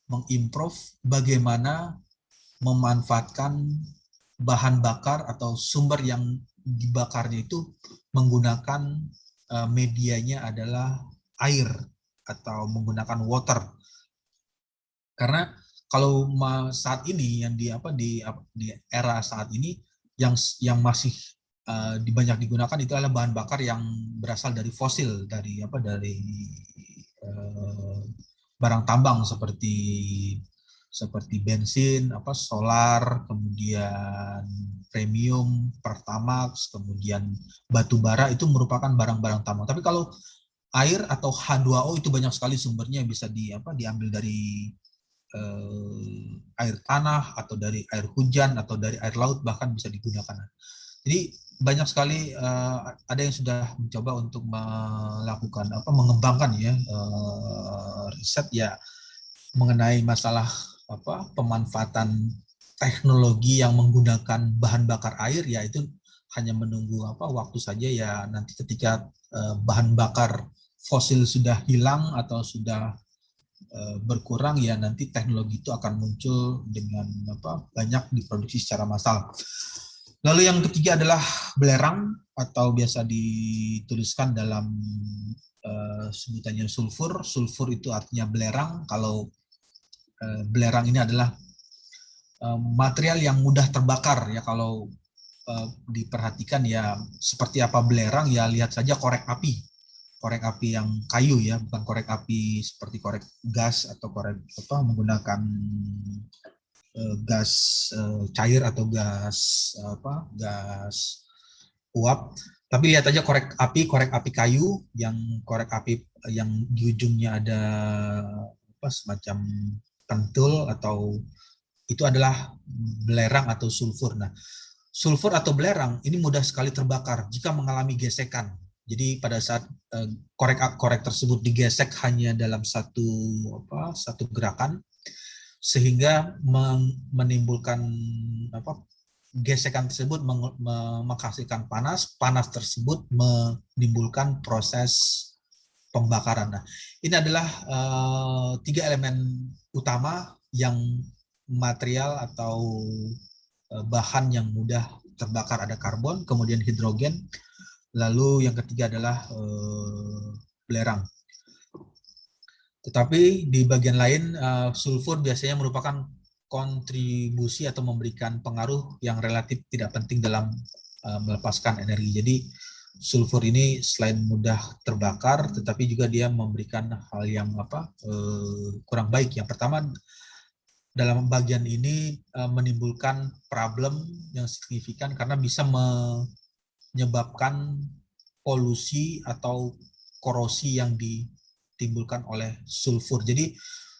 mengimprove bagaimana memanfaatkan bahan bakar atau sumber yang dibakarnya itu menggunakan medianya adalah air atau menggunakan water. Karena kalau saat ini yang di era saat ini yang masih banyak digunakan itu adalah bahan bakar yang berasal dari fosil, dari barang tambang seperti bensin, solar, kemudian premium, pertamax, kemudian batu bara, itu merupakan barang-barang tambang. Tapi kalau air atau H2O itu banyak sekali sumbernya, bisa diambil dari air tanah atau dari air hujan atau dari air laut, bahkan bisa digunakan. Jadi banyak sekali ada yang sudah mencoba untuk melakukan mengembangkan ya riset ya mengenai masalah pemanfaatan teknologi yang menggunakan bahan bakar air, ya itu hanya menunggu waktu saja ya, nanti ketika bahan bakar fosil sudah hilang atau sudah berkurang, ya nanti teknologi itu akan muncul dengan banyak diproduksi secara massal. Lalu yang ketiga adalah belerang, atau biasa dituliskan dalam sebutannya sulfur. Sulfur itu artinya belerang. Kalau belerang ini adalah material yang mudah terbakar ya. Kalau diperhatikan ya seperti apa belerang, ya lihat saja korek api yang kayu ya, bukan korek api seperti korek gas atau korek menggunakan gas cair atau gas uap. Tapi lihat aja korek api kayu, korek api yang di ujungnya ada semacam pentul, atau itu adalah belerang atau sulfur. Nah, sulfur atau belerang ini mudah sekali terbakar jika mengalami gesekan. Jadi pada saat korek tersebut digesek hanya dalam satu gerakan, sehingga menimbulkan gesekan tersebut menghasilkan panas tersebut menimbulkan proses pembakaran. Nah, ini adalah 3 elemen utama yang material atau bahan yang mudah terbakar. Ada karbon, kemudian hidrogen, lalu yang ketiga adalah belerang. Tetapi di bagian lain, sulfur biasanya merupakan kontribusi atau memberikan pengaruh yang relatif tidak penting dalam melepaskan energi. Jadi sulfur ini selain mudah terbakar, tetapi juga dia memberikan hal yang kurang baik. Yang pertama, dalam bagian ini menimbulkan problem yang signifikan karena bisa menyebabkan polusi atau korosi yang ditimbulkan oleh sulfur. Jadi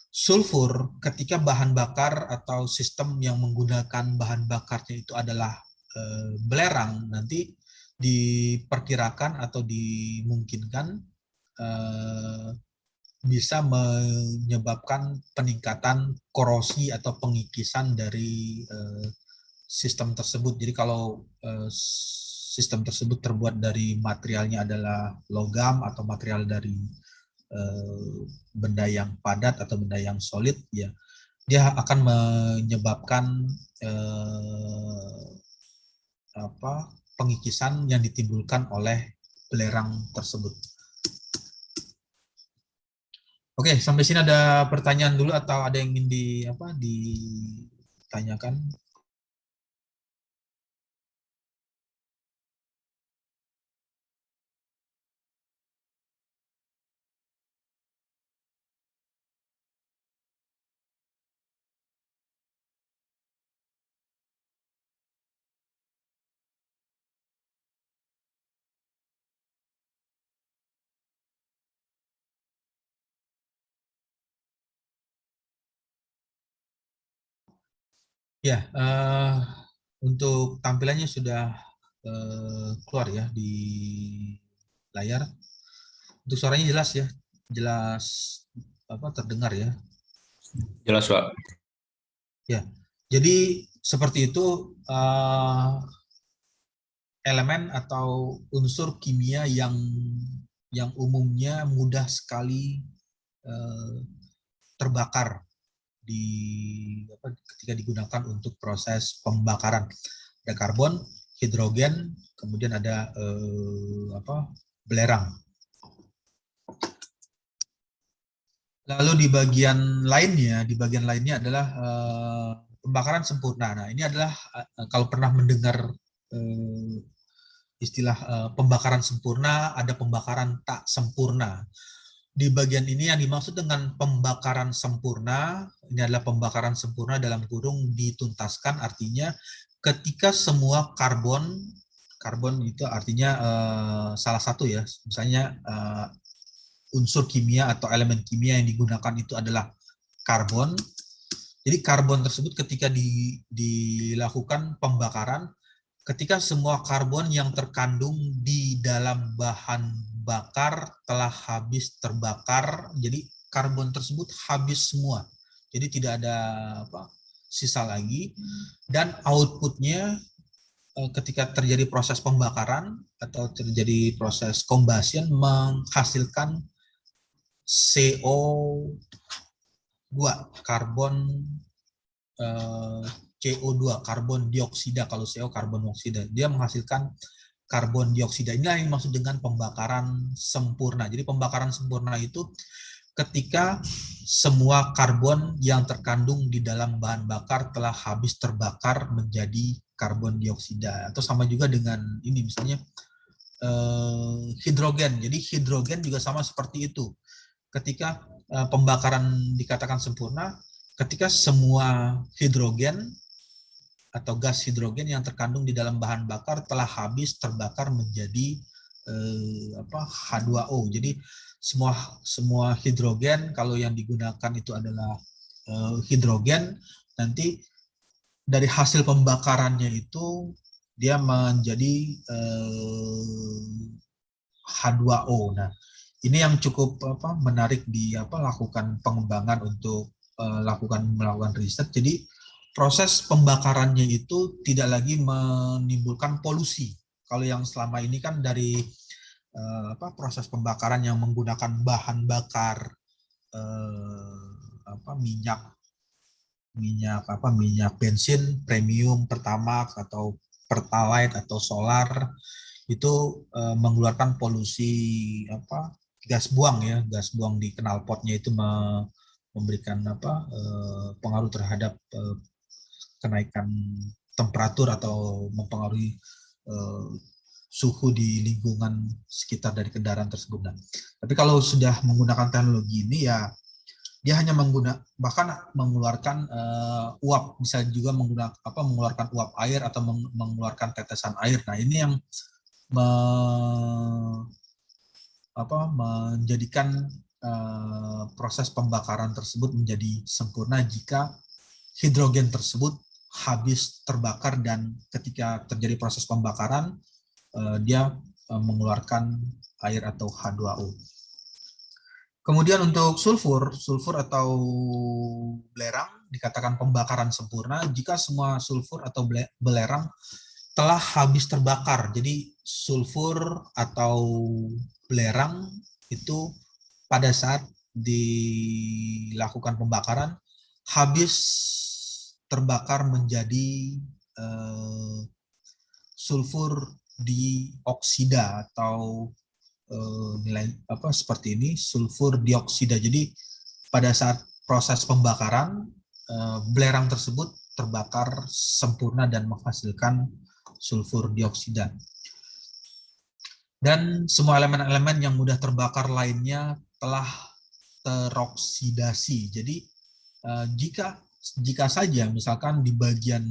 sulfur ketika bahan bakar atau sistem yang menggunakan bahan bakarnya itu adalah belerang, nanti diperkirakan atau dimungkinkan bisa menyebabkan peningkatan korosi atau pengikisan dari sistem tersebut. Jadi kalau sistem tersebut terbuat dari materialnya adalah logam atau material dari benda yang padat atau benda yang solid, ya dia akan menyebabkan pengikisan yang ditimbulkan oleh belerang tersebut. Oke, sampai sini ada pertanyaan dulu atau ada yang ingin ditanyakan? Ya, untuk tampilannya sudah keluar ya di layar. Untuk suaranya jelas ya, jelas terdengar ya. Jelas, Pak. Ya, jadi seperti itu elemen atau unsur kimia yang umumnya mudah sekali terbakar ketika digunakan untuk proses pembakaran. Ada karbon, hidrogen, kemudian ada belerang. Lalu di bagian lainnya adalah pembakaran sempurna. Nah, ini adalah kalau pernah mendengar istilah pembakaran sempurna, ada pembakaran tak sempurna. Di bagian ini yang dimaksud dengan pembakaran sempurna, ini adalah pembakaran sempurna dalam kurung dituntaskan, artinya ketika semua karbon itu artinya salah satu ya, misalnya unsur kimia atau elemen kimia yang digunakan itu adalah karbon. Jadi karbon tersebut ketika dilakukan pembakaran, ketika semua karbon yang terkandung di dalam bahan bakar telah habis terbakar, jadi karbon tersebut habis semua. Jadi tidak ada sisa lagi, dan outputnya ketika terjadi proses pembakaran atau terjadi proses combustion menghasilkan CO2, karbon CO2, karbon dioksida. Kalau CO karbon dioksida, dia menghasilkan karbon dioksida. Inilah yang dimaksud dengan pembakaran sempurna. Jadi pembakaran sempurna itu ketika semua karbon yang terkandung di dalam bahan bakar telah habis terbakar menjadi karbon dioksida. Atau sama juga dengan ini misalnya hidrogen. Jadi hidrogen juga sama seperti itu. Ketika pembakaran dikatakan sempurna, ketika semua hidrogen atau gas hidrogen yang terkandung di dalam bahan bakar telah habis terbakar menjadi H2O. Jadi semua hidrogen, kalau yang digunakan itu adalah hidrogen, nanti dari hasil pembakarannya itu dia menjadi H2O. Nah, ini yang cukup menarik lakukan pengembangan untuk melakukan riset. Jadi proses pembakarannya itu tidak lagi menimbulkan polusi. Kalau yang selama ini kan dari proses pembakaran yang menggunakan bahan bakar minyak bensin premium, Pertamax atau Pertalite atau solar, itu mengeluarkan polusi gas buang di knalpotnya, itu memberikan pengaruh terhadap kenaikan temperatur atau mempengaruhi suhu di lingkungan sekitar dari kendaraan tersebut. Tapi kalau sudah menggunakan teknologi ini ya dia hanya bahkan mengeluarkan uap, bisa juga mengeluarkan uap air atau mengeluarkan tetesan air. Nah, ini yang menjadikan proses pembakaran tersebut menjadi sempurna jika hidrogen tersebut habis terbakar dan ketika terjadi proses pembakaran dia mengeluarkan air atau H2O. Kemudian untuk sulfur atau belerang dikatakan pembakaran sempurna jika semua sulfur atau belerang telah habis terbakar. Jadi sulfur atau belerang itu pada saat dilakukan pembakaran habis terbakar menjadi sulfur dioksida atau nilai seperti ini, sulfur dioksida. Jadi pada saat proses pembakaran belerang tersebut terbakar sempurna dan menghasilkan sulfur dioksida. Dan semua elemen-elemen yang mudah terbakar lainnya telah teroksidasi. Jadi jika saja misalkan di bagian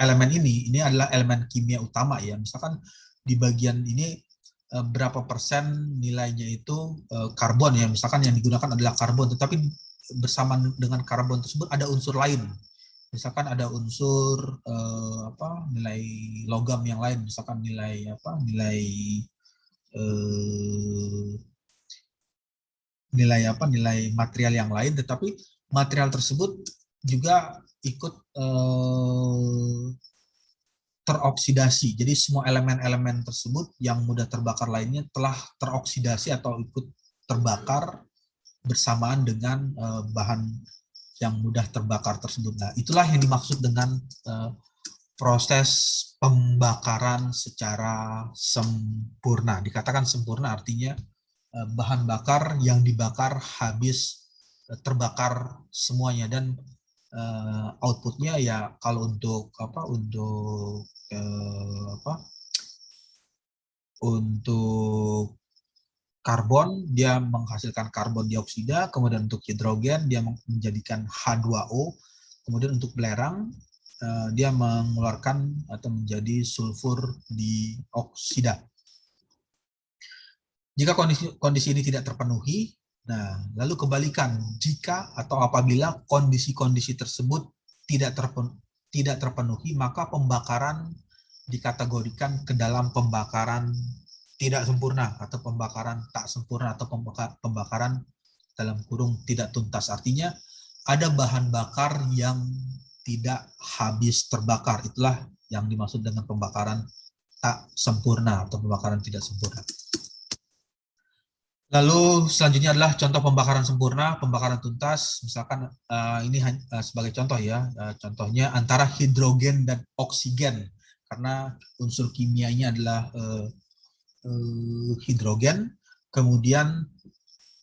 elemen ini adalah elemen kimia utama ya, misalkan di bagian ini berapa persen nilainya itu karbon ya, misalkan yang digunakan adalah karbon, tetapi bersama dengan karbon tersebut ada unsur lain. Misalkan ada unsur nilai logam yang lain, misalkan nilai material yang lain, tetapi material tersebut juga ikut teroksidasi. Jadi semua elemen-elemen tersebut yang mudah terbakar lainnya telah teroksidasi atau ikut terbakar bersamaan dengan bahan yang mudah terbakar tersebut. Nah, itulah yang dimaksud dengan proses pembakaran secara sempurna. Dikatakan sempurna artinya bahan bakar yang dibakar habis terbakar semuanya, dan outputnya ya kalau untuk untuk karbon dia menghasilkan karbon dioksida, kemudian untuk hidrogen dia menjadikan H2O, kemudian untuk belerang dia mengeluarkan atau menjadi sulfur dioksida. Jika kondisi ini tidak terpenuhi, nah lalu kebalikan, jika atau apabila kondisi-kondisi tersebut tidak terpenuhi, maka pembakaran dikategorikan ke dalam pembakaran tidak sempurna atau pembakaran tak sempurna atau pembakaran dalam kurung tidak tuntas. Artinya ada bahan bakar yang tidak habis terbakar. Itulah yang dimaksud dengan pembakaran tak sempurna atau pembakaran tidak sempurna. Lalu selanjutnya adalah contoh pembakaran sempurna, pembakaran tuntas. Misalkan ini sebagai contoh ya, contohnya antara hidrogen dan oksigen, karena unsur kimianya adalah hidrogen. Kemudian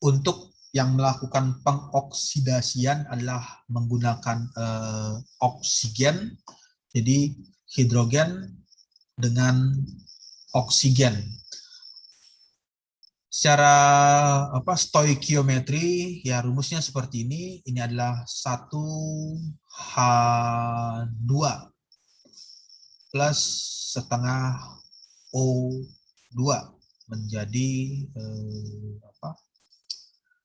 untuk yang melakukan pengoksidasian adalah menggunakan oksigen. Jadi hidrogen dengan oksigen. Secara stoikiometri ya rumusnya seperti ini. Ini adalah 1H2 plus setengah O2 menjadi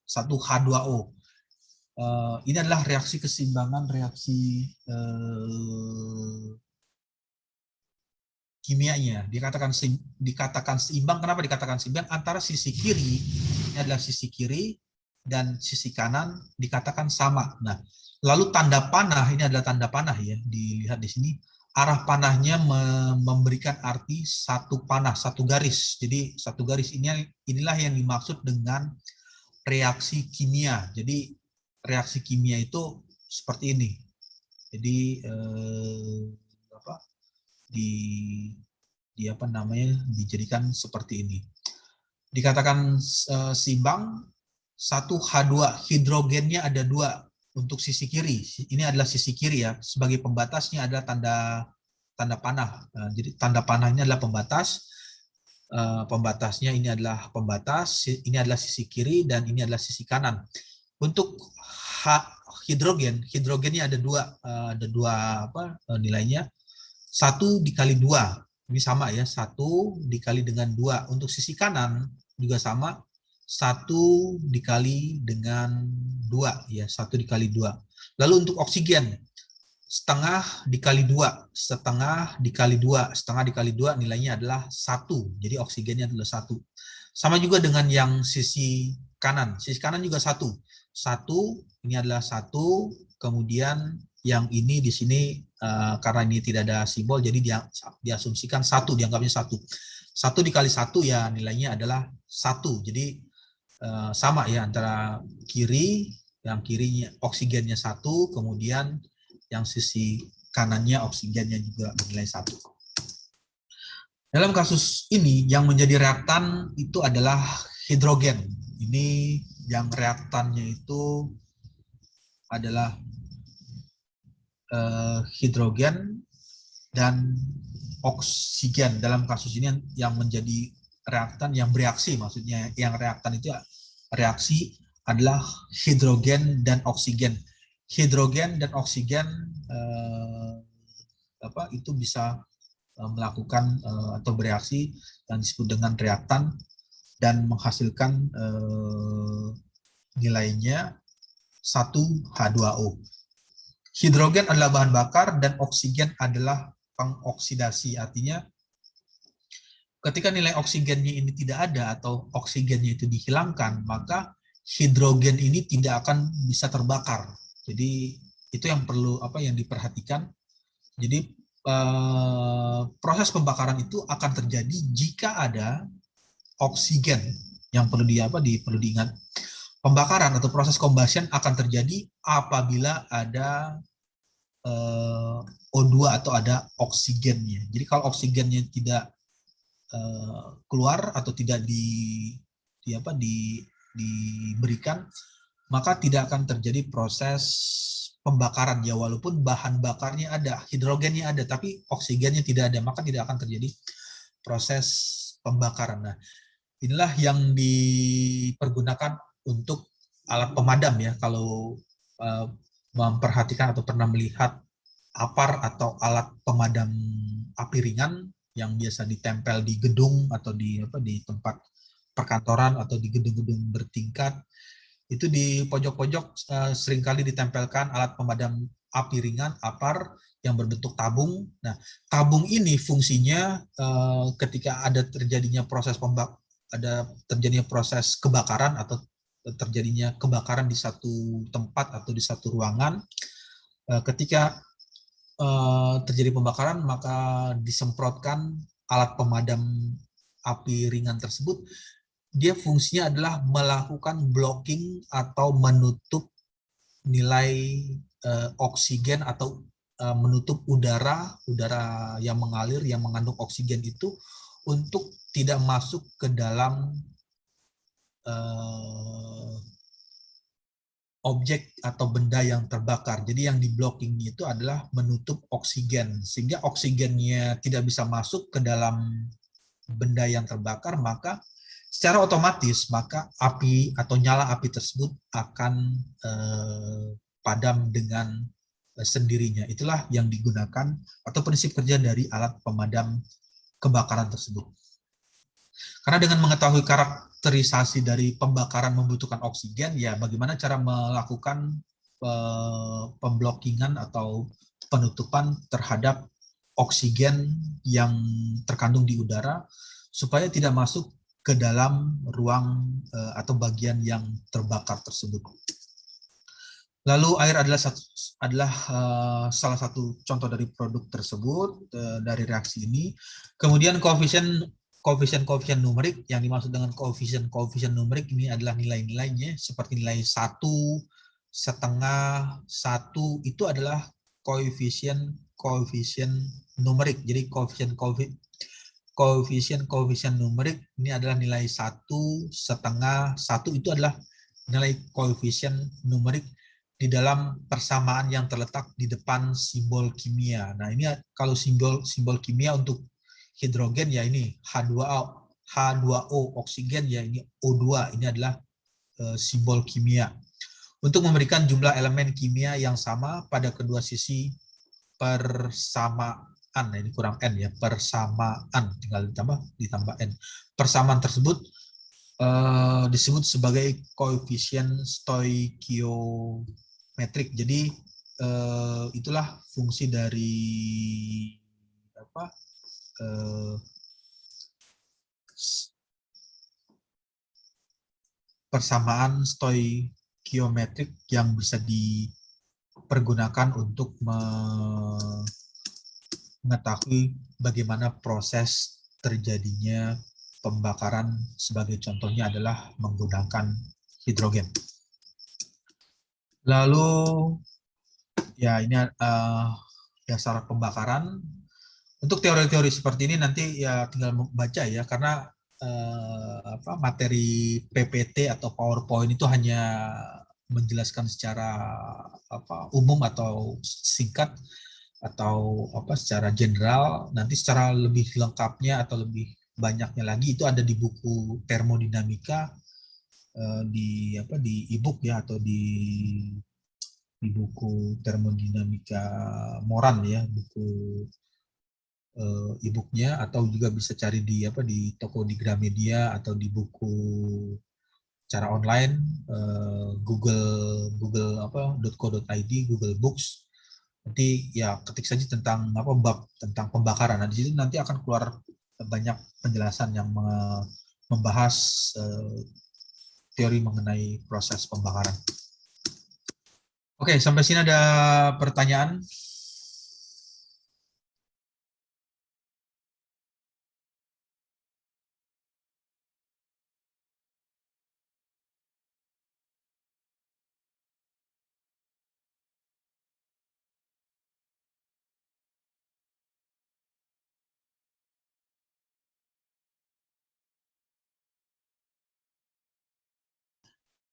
1H2O. Ini adalah reaksi keseimbangan reaksi kimianya. Dikatakan seimbang. Kenapa dikatakan seimbang? Antara sisi kiri, ini adalah sisi kiri, dan sisi kanan dikatakan sama. Nah, lalu tanda panah, ini adalah tanda panah ya, dilihat di sini. Arah panahnya memberikan arti satu panah, satu garis. Jadi satu garis inilah yang dimaksud dengan reaksi kimia. Jadi reaksi kimia itu seperti ini. Jadi dijadikan seperti ini. Dikatakan seimbang, 1H2, hidrogennya ada 2 untuk sisi kiri. Ini adalah sisi kiri ya. Sebagai pembatasnya adalah tanda panah. Jadi tanda panahnya adalah pembatas. Pembatasnya ini adalah pembatas. Ini adalah sisi kiri dan ini adalah sisi kanan. Untuk hidrogennya ada 2 nilainya. 1 dikali 2, ini sama ya, 1 dikali dengan 2. Untuk sisi kanan juga sama, 1 dikali dengan 2, ya 1 dikali 2. Lalu untuk oksigen, setengah dikali 2, setengah dikali 2, setengah dikali 2 nilainya adalah 1. Jadi oksigennya adalah 1. Sama juga dengan yang sisi kanan juga 1. 1 ini adalah 1, kemudian yang ini di sini karena ini tidak ada simbol, jadi diasumsikan 1, dianggapnya 1. 1 dikali 1 ya nilainya adalah 1. Jadi sama ya antara yang kirinya oksigennya 1, kemudian yang sisi kanannya oksigennya juga bernilai 1. Dalam kasus ini yang menjadi reaktan itu adalah hidrogen. Ini yang reaktannya itu adalah hidrogen dan oksigen. Dalam kasus ini yang menjadi reaktan, yang bereaksi maksudnya, yang reaktan itu reaksi adalah hidrogen dan oksigen. Hidrogen dan oksigen itu bisa melakukan atau bereaksi yang disebut dengan reaktan dan menghasilkan nilainya 1H2O. Hidrogen adalah bahan bakar dan oksigen adalah pengoksidasi. Artinya ketika nilai oksigennya ini tidak ada atau oksigennya itu dihilangkan, maka hidrogen ini tidak akan bisa terbakar. Jadi itu yang perlu yang diperhatikan. Jadi proses pembakaran itu akan terjadi jika ada oksigen. Yang perlu diingat. Pembakaran atau proses combustion akan terjadi apabila ada O2 atau ada oksigennya. Jadi kalau oksigennya tidak keluar atau tidak diberikan, maka tidak akan terjadi proses pembakaran ya, walaupun bahan bakarnya ada, hidrogennya ada, tapi oksigennya tidak ada, maka tidak akan terjadi proses pembakaran. Nah, inilah yang dipergunakan untuk alat pemadam ya. Kalau memperhatikan atau pernah melihat APAR atau alat pemadam api ringan yang biasa ditempel di gedung atau di tempat perkantoran atau di gedung-gedung bertingkat, itu di pojok-pojok seringkali ditempelkan alat pemadam api ringan APAR yang berbentuk tabung. Nah, tabung ini fungsinya ketika ada terjadinya proses kebakaran atau terjadinya kebakaran di satu tempat atau di satu ruangan, ketika terjadi pembakaran maka disemprotkan alat pemadam api ringan tersebut. Dia fungsinya adalah melakukan blocking atau menutup nilai oksigen atau menutup udara yang mengalir yang mengandung oksigen itu untuk tidak masuk ke dalam objek atau benda yang terbakar. Jadi yang di blocking itu adalah menutup oksigen, sehingga oksigennya tidak bisa masuk ke dalam benda yang terbakar, maka secara otomatis maka api atau nyala api tersebut akan padam dengan sendirinya. Itulah yang digunakan atau prinsip kerja dari alat pemadam kebakaran tersebut. Karena dengan mengetahui karakterisasi dari pembakaran membutuhkan oksigen, ya bagaimana cara melakukan pemblockingan atau penutupan terhadap oksigen yang terkandung di udara supaya tidak masuk ke dalam ruang atau bagian yang terbakar tersebut. Lalu air adalah salah satu contoh dari produk tersebut, dari reaksi ini. Kemudian koefisien numerik, yang dimaksud dengan koefisien numerik ini adalah nilai-nilainya seperti nilai 1, setengah, 1 itu adalah koefisien numerik. Jadi koefisien numerik ini adalah nilai 1, setengah, 1 itu adalah nilai koefisien numerik di dalam persamaan yang terletak di depan simbol kimia. Nah, ini kalau simbol kimia untuk hidrogen ya ini H2O, oksigen ya ini O2, ini adalah simbol kimia. Untuk memberikan jumlah elemen kimia yang sama pada kedua sisi persamaan, nah ini kurang N ya, persamaan, tinggal ditambah N. Persamaan tersebut disebut sebagai koefisien stoikiometrik. Jadi itulah fungsi dari persamaan stoikiometrik yang bisa dipergunakan untuk mengetahui bagaimana proses terjadinya pembakaran. Sebagai contohnya adalah menggunakan hidrogen. Lalu ya ini dasar pembakaran. Untuk teori-teori seperti ini nanti ya tinggal membaca ya, karena materi PPT atau PowerPoint itu hanya menjelaskan secara umum atau singkat atau secara general. Nanti secara lebih lengkapnya atau lebih banyaknya lagi itu ada di buku termodinamika, di e-book ya, atau di buku termodinamika Moran ya, buku e-booknya, atau juga bisa cari di toko di Gramedia atau di buku secara online, .co.id, Google Books. Nanti ya ketik saja tentang bab tentang pembakaran. Nah, di situ nanti akan keluar banyak penjelasan yang membahas teori mengenai proses pembakaran. Oke, sampai sini ada pertanyaan?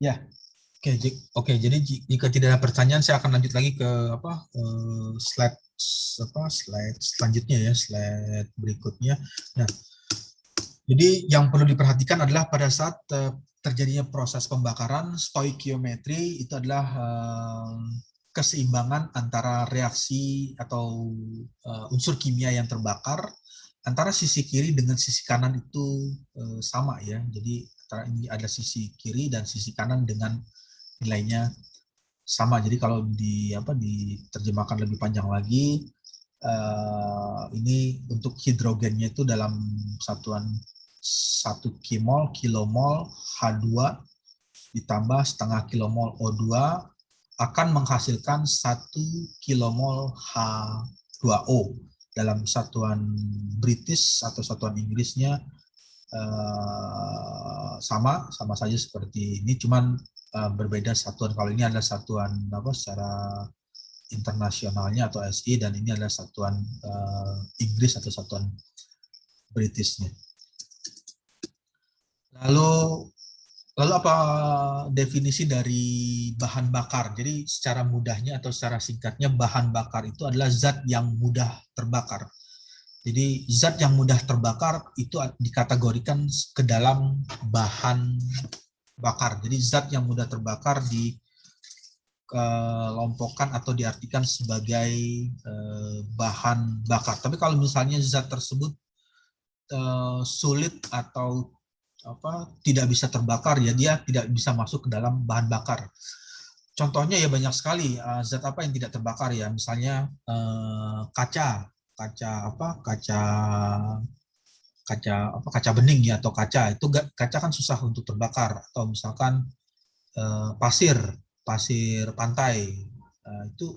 Ya, oke. Jadi jika tidak ada pertanyaan, saya akan lanjut lagi ke slide selanjutnya ya, slide berikutnya. Nah, jadi yang perlu diperhatikan adalah pada saat terjadinya proses pembakaran, stoikiometri itu adalah keseimbangan antara reaksi atau unsur kimia yang terbakar antara sisi kiri dengan sisi kanan itu sama ya. Jadi antara ini ada sisi kiri dan sisi kanan dengan nilainya sama. Jadi kalau diterjemahkan lebih panjang lagi, ini untuk hidrogennya itu dalam satuan 1 kilomol H2 ditambah setengah kilomol O2 akan menghasilkan 1 kilomol H2O. Dalam satuan British atau satuan Inggrisnya sama saja seperti ini, cuman berbeda satuan. Kalau ini adalah satuan secara internasionalnya atau SI, dan ini adalah satuan Inggris atau satuan Britishnya. Lalu apa definisi dari bahan bakar? Jadi secara mudahnya atau secara singkatnya, bahan bakar itu adalah zat yang mudah terbakar. Jadi zat yang mudah terbakar itu dikategorikan ke dalam bahan bakar. Jadi zat yang mudah terbakar dikelompokkan atau diartikan sebagai bahan bakar. Tapi kalau misalnya zat tersebut sulit atau tidak bisa terbakar, ya dia tidak bisa masuk ke dalam bahan bakar. Contohnya ya banyak sekali zat apa yang tidak terbakar ya, misalnya kaca bening ya, atau kaca itu kaca kan susah untuk terbakar, atau misalkan pasir pantai itu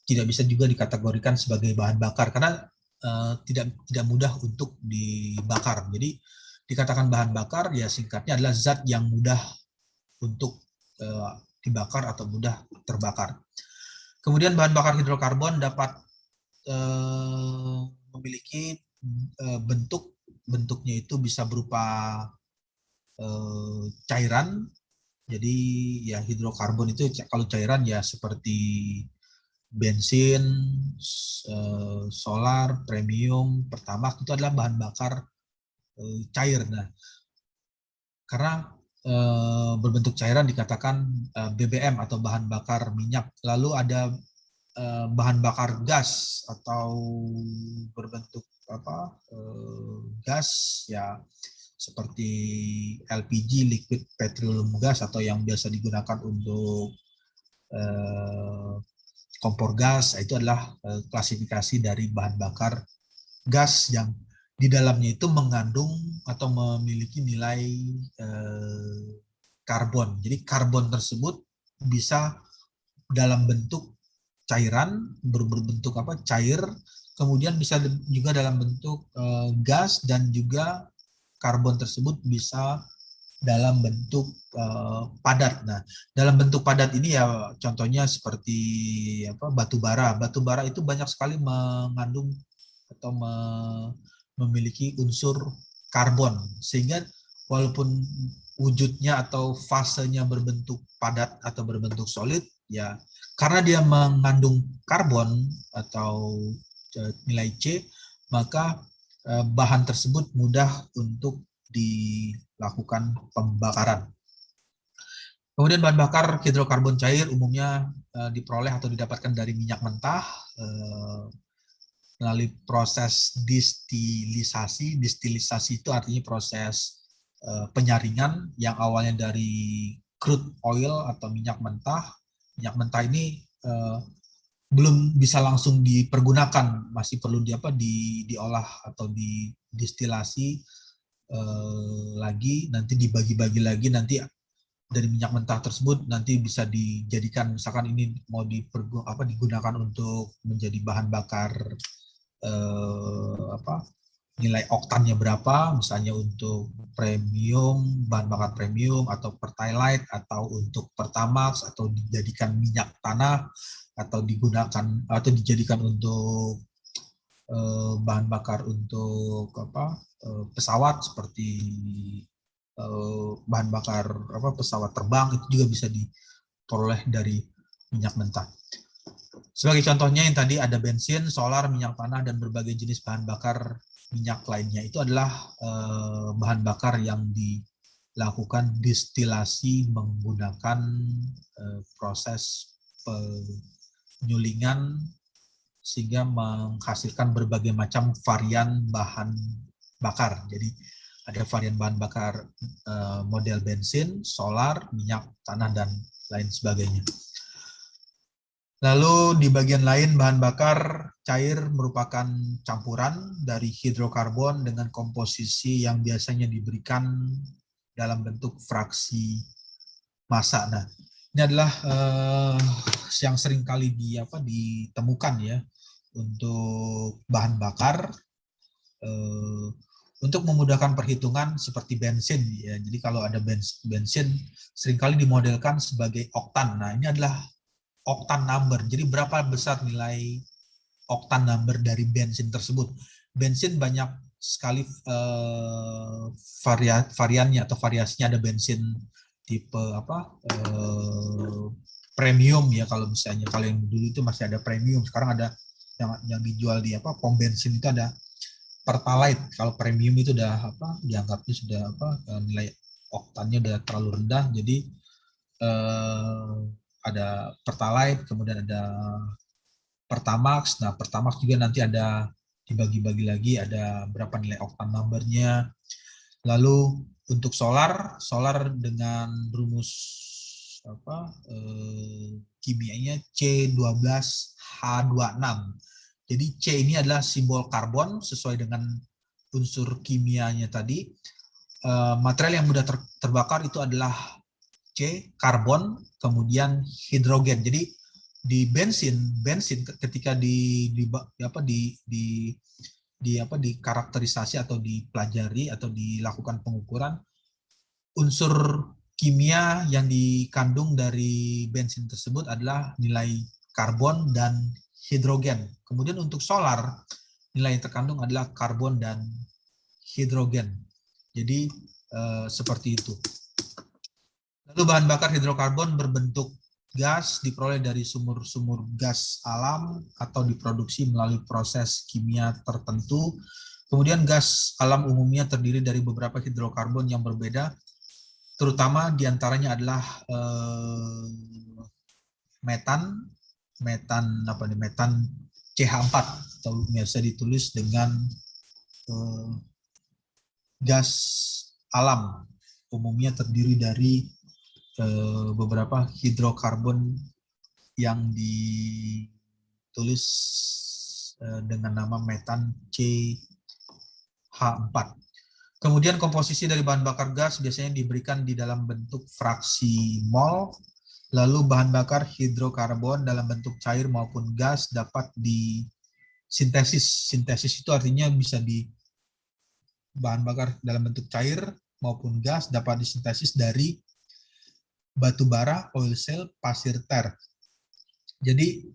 tidak bisa juga dikategorikan sebagai bahan bakar karena tidak mudah untuk dibakar. Jadi dikatakan bahan bakar ya singkatnya adalah zat yang mudah untuk dibakar atau mudah terbakar. Kemudian bahan bakar hidrokarbon dapat memiliki bentuknya itu bisa berupa cairan. Jadi ya hidrokarbon itu kalau cairan ya seperti bensin, solar, premium, pertamax itu adalah bahan bakar cair. Nah, karena berbentuk cairan dikatakan BBM atau bahan bakar minyak. Lalu ada bahan bakar gas atau berbentuk gas ya seperti LPG, liquid petroleum gas, atau yang biasa digunakan untuk kompor gas. Itu adalah klasifikasi dari bahan bakar gas yang di dalamnya itu mengandung atau memiliki nilai karbon. Jadi karbon tersebut bisa dalam bentuk cairan, berbentuk cair, kemudian bisa juga dalam bentuk gas, dan juga karbon tersebut bisa dalam bentuk padat. Nah, dalam bentuk padat ini ya contohnya seperti batu bara. Batu bara itu banyak sekali mengandung atau memiliki unsur karbon, sehingga walaupun wujudnya atau fasenya berbentuk padat atau berbentuk solid, ya karena dia mengandung karbon atau nilai C, maka bahan tersebut mudah untuk dilakukan pembakaran. Kemudian bahan bakar hidrokarbon cair umumnya diperoleh atau didapatkan dari minyak mentah melalui proses distilisasi. Distilisasi itu artinya proses penyaringan yang awalnya dari crude oil atau minyak mentah. Minyak mentah ini belum bisa langsung dipergunakan, masih perlu diolah atau didistilasi lagi, nanti dibagi-bagi lagi, nanti dari minyak mentah tersebut nanti bisa dijadikan, misalkan ini mau digunakan untuk menjadi bahan bakar nilai oktannya berapa, misalnya untuk premium, bahan bakar premium atau pertalite atau untuk pertamax, atau dijadikan minyak tanah, atau digunakan atau dijadikan untuk bahan bakar untuk pesawat, seperti bahan bakar pesawat terbang, itu juga bisa diperoleh dari minyak mentah. Sebagai contohnya yang tadi ada bensin, solar, minyak tanah, dan berbagai jenis bahan bakar minyak lainnya. Itu adalah bahan bakar yang dilakukan distilasi menggunakan proses penyulingan sehingga menghasilkan berbagai macam varian bahan bakar. Jadi ada varian bahan bakar model bensin, solar, minyak tanah, dan lain sebagainya. Lalu di bagian lain, bahan bakar cair merupakan campuran dari hidrokarbon dengan komposisi yang biasanya diberikan dalam bentuk fraksi massa. Nah, ini adalah yang sering kali ditemukan ya untuk bahan bakar untuk memudahkan perhitungan seperti bensin ya. Jadi kalau ada bensin seringkali dimodelkan sebagai oktan. Nah, ini adalah oktan number. Jadi berapa besar nilai oktan number dari bensin tersebut. Bensin banyak sekali variannya atau variasinya. Ada bensin tipe premium ya, kalau misalnya kalau yang dulu itu masih ada premium, sekarang ada yang dijual di pom bensin itu ada pertalite. Kalau premium itu udah dianggapnya sudah nilai oktannya udah terlalu rendah, jadi ada pertalite, kemudian ada pertamax. Nah, pertamax juga nanti ada dibagi-bagi lagi, ada berapa nilai oktan numbernya. Lalu untuk solar dengan rumus kimianya C12H26. Jadi C ini adalah simbol karbon sesuai dengan unsur kimianya tadi. Material yang mudah terbakar itu adalah C, karbon, kemudian hidrogen. Jadi di bensin ketika dikarakterisasi atau dipelajari atau dilakukan pengukuran, unsur kimia yang dikandung dari bensin tersebut adalah nilai karbon dan hidrogen. Kemudian untuk solar, nilai yang terkandung adalah karbon dan hidrogen. Jadi seperti itu. Lalu bahan bakar hidrokarbon berbentuk gas diperoleh dari sumur-sumur gas alam atau diproduksi melalui proses kimia tertentu. Kemudian gas alam umumnya terdiri dari beberapa hidrokarbon yang berbeda, terutama diantaranya adalah metan CH4 atau biasa ditulis dengan gas alam, umumnya terdiri dari beberapa hidrokarbon yang ditulis dengan nama metan CH4. Kemudian komposisi dari bahan bakar gas biasanya diberikan di dalam bentuk fraksi mol. Lalu bahan bakar hidrokarbon dalam bentuk cair maupun gas dapat disintesis. Sintesis itu artinya bisa bahan bakar dalam bentuk cair maupun gas dapat disintesis dari batu bara, oil shale, pasir ter. Jadi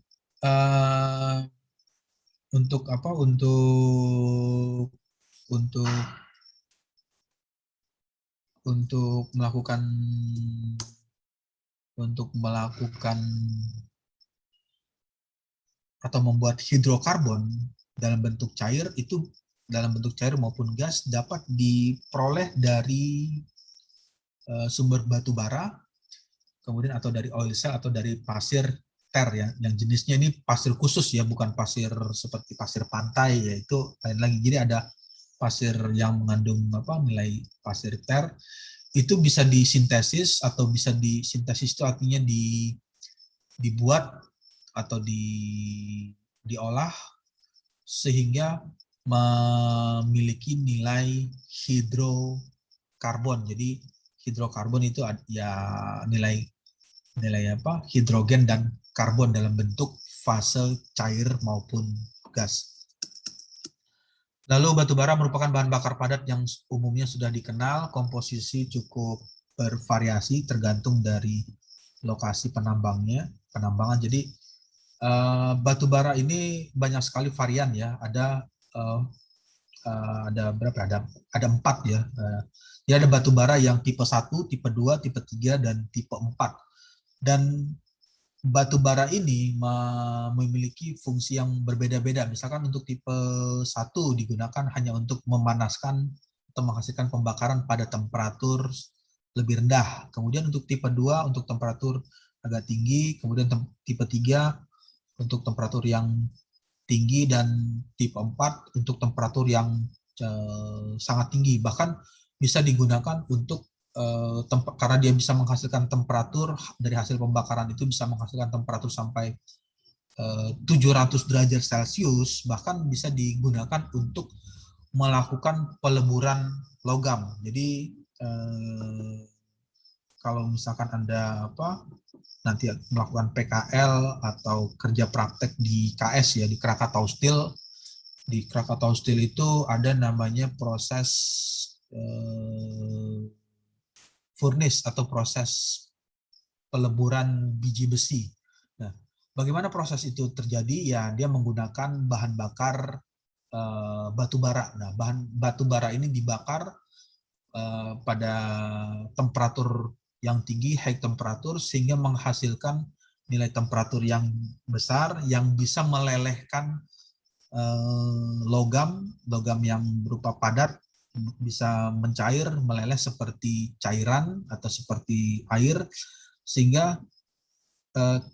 untuk melakukan atau membuat hidrokarbon dalam bentuk cair, itu dalam bentuk cair maupun gas dapat diperoleh dari sumber batu bara, kemudian atau dari oil shale atau dari pasir ter ya, yang jenisnya ini pasir khusus ya, bukan pasir seperti pasir pantai ya, itu lain lagi. Jadi ada pasir yang mengandung nilai pasir ter itu bisa disintesis atau bisa disintesis itu artinya dibuat atau diolah sehingga memiliki nilai hidrokarbon. Jadi hidrokarbon itu ya nilai hidrogen dan karbon dalam bentuk fase cair maupun gas. Lalu batu bara merupakan bahan bakar padat yang umumnya sudah dikenal, komposisi cukup bervariasi tergantung dari lokasi penambangan. Jadi batu bara ini banyak sekali varian ya. Ada berapa? Ada 4 ya. Jadi ada batu bara yang tipe 1, tipe 2, tipe 3 dan tipe 4. Dan batu bara ini memiliki fungsi yang berbeda-beda. Misalkan untuk tipe 1 digunakan hanya untuk memanaskan atau menghasilkan pembakaran pada temperatur lebih rendah. Kemudian untuk tipe 2 untuk temperatur agak tinggi, kemudian tipe 3 untuk temperatur yang tinggi, dan tipe 4 untuk temperatur yang sangat tinggi. Bahkan bisa digunakan untuk karena dia bisa menghasilkan temperatur dari hasil pembakaran itu bisa menghasilkan temperatur sampai 700 derajat Celcius, bahkan bisa digunakan untuk melakukan peleburan logam. Jadi kalau misalkan Anda nanti melakukan PKL atau kerja praktek di KS ya, di Krakatau Steel. Di Krakatau Steel itu ada namanya proses furnace atau proses peleburan biji besi. Nah, bagaimana proses itu terjadi? Ya, dia menggunakan bahan bakar batu bara. Nah, bahan batu bara ini dibakar pada temperatur yang tinggi, high temperatur, sehingga menghasilkan nilai temperatur yang besar yang bisa melelehkan logam yang berupa padat, bisa mencair, meleleh seperti cairan atau seperti air, sehingga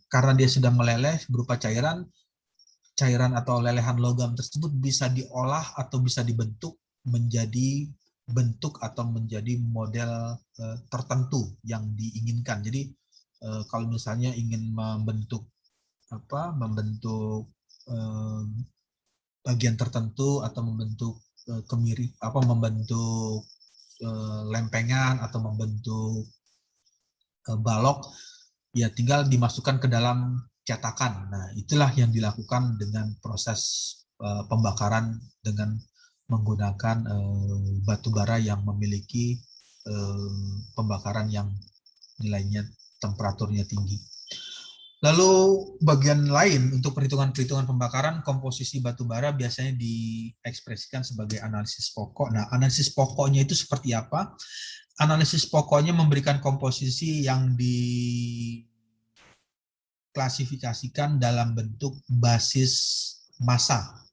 karena dia sudah meleleh berupa cairan atau lelehan logam tersebut bisa diolah atau bisa dibentuk menjadi bentuk atau menjadi model tertentu yang diinginkan. Jadi kalau misalnya ingin membentuk bagian tertentu atau membentuk membentuk lempengan atau membentuk balok, ya tinggal dimasukkan ke dalam cetakan. Nah, itulah yang dilakukan dengan proses pembakaran dengan menggunakan batu bara yang memiliki pembakaran yang nilainya temperaturnya tinggi. Lalu bagian lain untuk perhitungan pembakaran, komposisi batu bara biasanya diekspresikan sebagai analisis pokok. Nah, analisis pokoknya itu seperti apa? Analisis pokoknya memberikan komposisi yang diklasifikasikan dalam bentuk basis massa.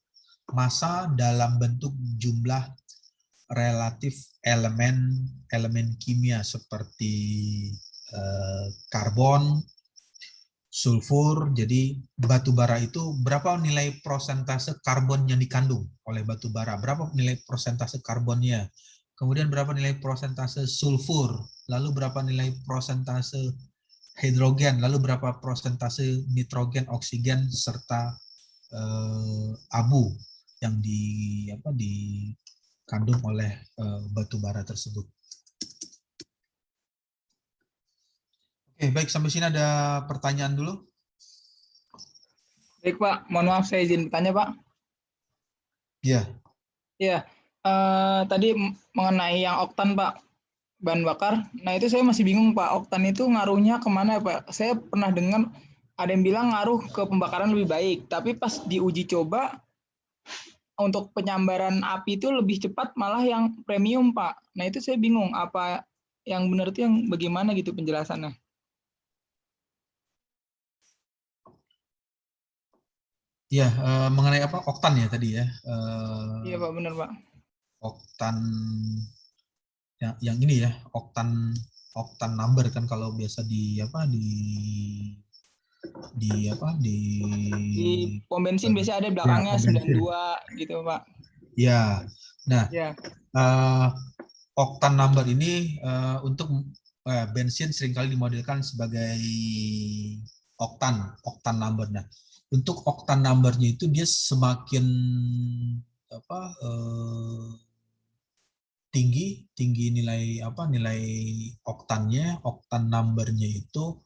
Massa dalam bentuk jumlah relatif elemen kimia seperti karbon, sulfur. Jadi batu bara itu berapa nilai persentase karbon yang dikandung oleh batu bara, berapa nilai persentase karbonnya, kemudian berapa nilai persentase sulfur, lalu berapa nilai persentase hidrogen, lalu berapa persentase nitrogen, oksigen, serta abu yang dikandung oleh batu bara tersebut. Oke, baik, sampai sini ada pertanyaan dulu. Baik Pak, mohon maaf saya izin bertanya Pak. Iya. Ya, tadi mengenai yang oktan Pak, bahan bakar. Nah itu saya masih bingung Pak, oktan itu ngaruhnya kemana Pak? Saya pernah dengar ada yang bilang ngaruh ke pembakaran lebih baik, tapi pas diuji coba untuk penyambaran api itu lebih cepat malah yang premium Pak. Nah itu saya bingung, apa yang benar itu yang bagaimana gitu penjelasannya? Iya, mengenai apa? Oktan ya tadi ya. Iya Pak, benar Pak. Oktan yang ini ya, oktan number kan kalau biasa di Di pom bensin biasanya ada belakangnya 92 gitu Pak. Ya, Nah, Ya. oktan number ini untuk bensin seringkali dimodelkan sebagai oktan number. Nah, untuk oktan numbernya itu dia semakin tinggi nilai oktannya, oktan numbernya itu,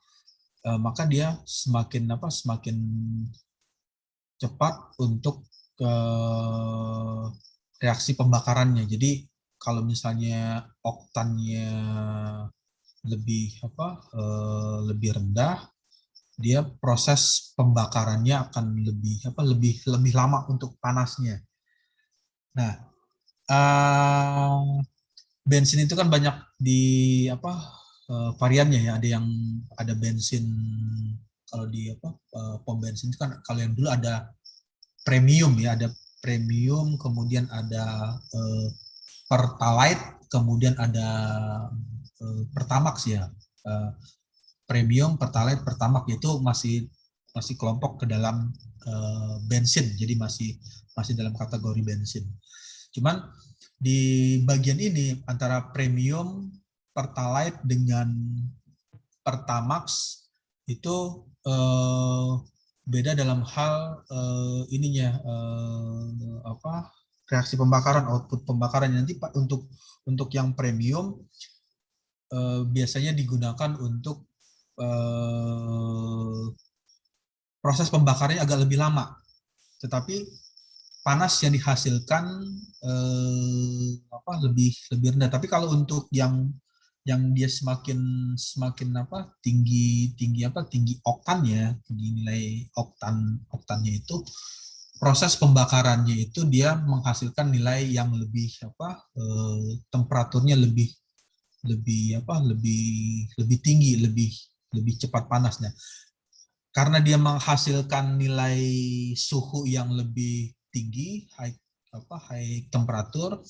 maka dia semakin cepat untuk reaksi pembakarannya. Jadi kalau misalnya oktannya lebih lebih rendah, dia proses pembakarannya akan lebih lama untuk panasnya. Nah, bensin itu kan banyak di variannya ya. Ada bensin kalau di pom bensin itu kan, kalau yang dulu ada premium ya, ada premium, kemudian ada Pertalite, kemudian ada Pertamax ya. Premium, Pertalite, Pertamax itu masih kelompok ke dalam bensin, jadi masih dalam kategori bensin. Cuman di bagian ini antara premium, Pertalite dengan Pertamax itu beda dalam hal reaksi pembakaran, output pembakaran. Nanti untuk yang premium biasanya digunakan untuk proses pembakarannya agak lebih lama, tetapi panas yang dihasilkan lebih rendah. Tapi kalau untuk yang dia semakin tinggi oktannya, tinggi nilai oktannya itu, proses pembakarannya itu dia menghasilkan nilai yang lebih temperaturnya lebih tinggi, lebih cepat panasnya. Karena dia menghasilkan nilai suhu yang lebih tinggi, high temperatur,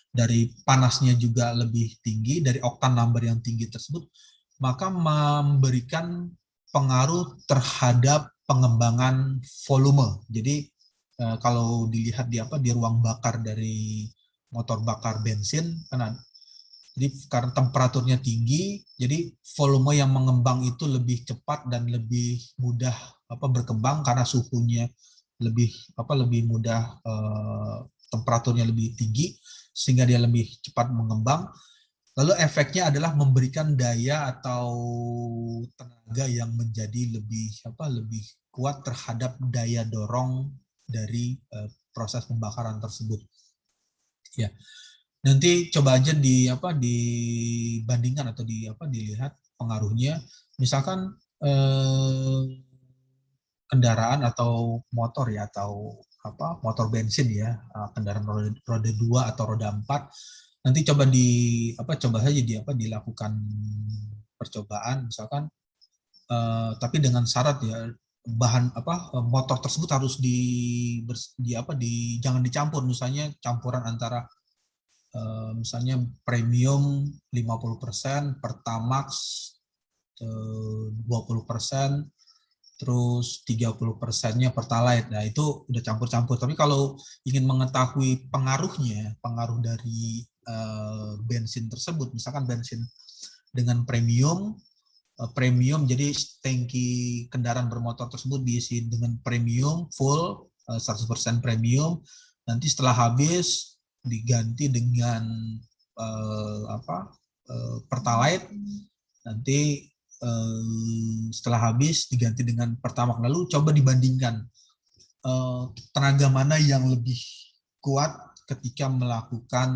dari panasnya juga lebih tinggi, dari oktan number yang tinggi tersebut, maka memberikan pengaruh terhadap pengembangan volume. Jadi kalau dilihat di ruang bakar dari motor bakar bensin, jadi karena temperaturnya tinggi, jadi volume yang mengembang itu lebih cepat dan lebih mudah berkembang karena suhunya lebih mudah, temperaturnya lebih tinggi, sehingga dia lebih cepat mengembang. Lalu efeknya adalah memberikan daya atau tenaga yang menjadi lebih kuat terhadap daya dorong dari proses pembakaran tersebut. Ya. Nanti coba aja dibandingkan atau dilihat pengaruhnya. Misalkan kendaraan atau motor ya, atau motor bensin ya, kendaraan roda 2 atau roda 4. Nanti coba saja dilakukan percobaan, misalkan tapi dengan syarat ya, bahan motor tersebut harus jangan dicampur, misalnya campuran antara misalnya premium 50%, Pertamax 20%, terus 30%-nya Pertalite. Nah, itu udah campur-campur. Tapi kalau ingin mengetahui pengaruh dari bensin tersebut, misalkan bensin dengan premium, jadi tangki kendaraan bermotor tersebut diisi dengan premium full, 100% premium. Nanti setelah habis diganti dengan Pertalite, nanti setelah habis diganti dengan Pertamax. Lalu coba dibandingkan tenaga mana yang lebih kuat ketika melakukan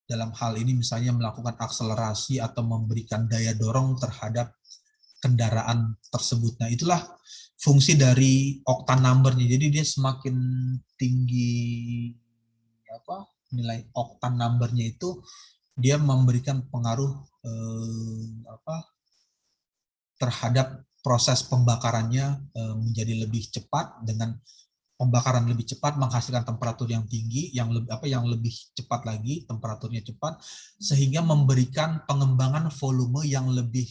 dalam hal ini misalnya melakukan akselerasi atau memberikan daya dorong terhadap kendaraan tersebut. Nah, itulah fungsi dari oktan number-nya. Jadi dia semakin tinggi nilai oktan number-nya itu, dia memberikan pengaruh terhadap proses pembakarannya menjadi lebih cepat. Dengan pembakaran lebih cepat menghasilkan temperatur yang tinggi, yang lebih cepat lagi, temperaturnya cepat, sehingga memberikan pengembangan volume yang lebih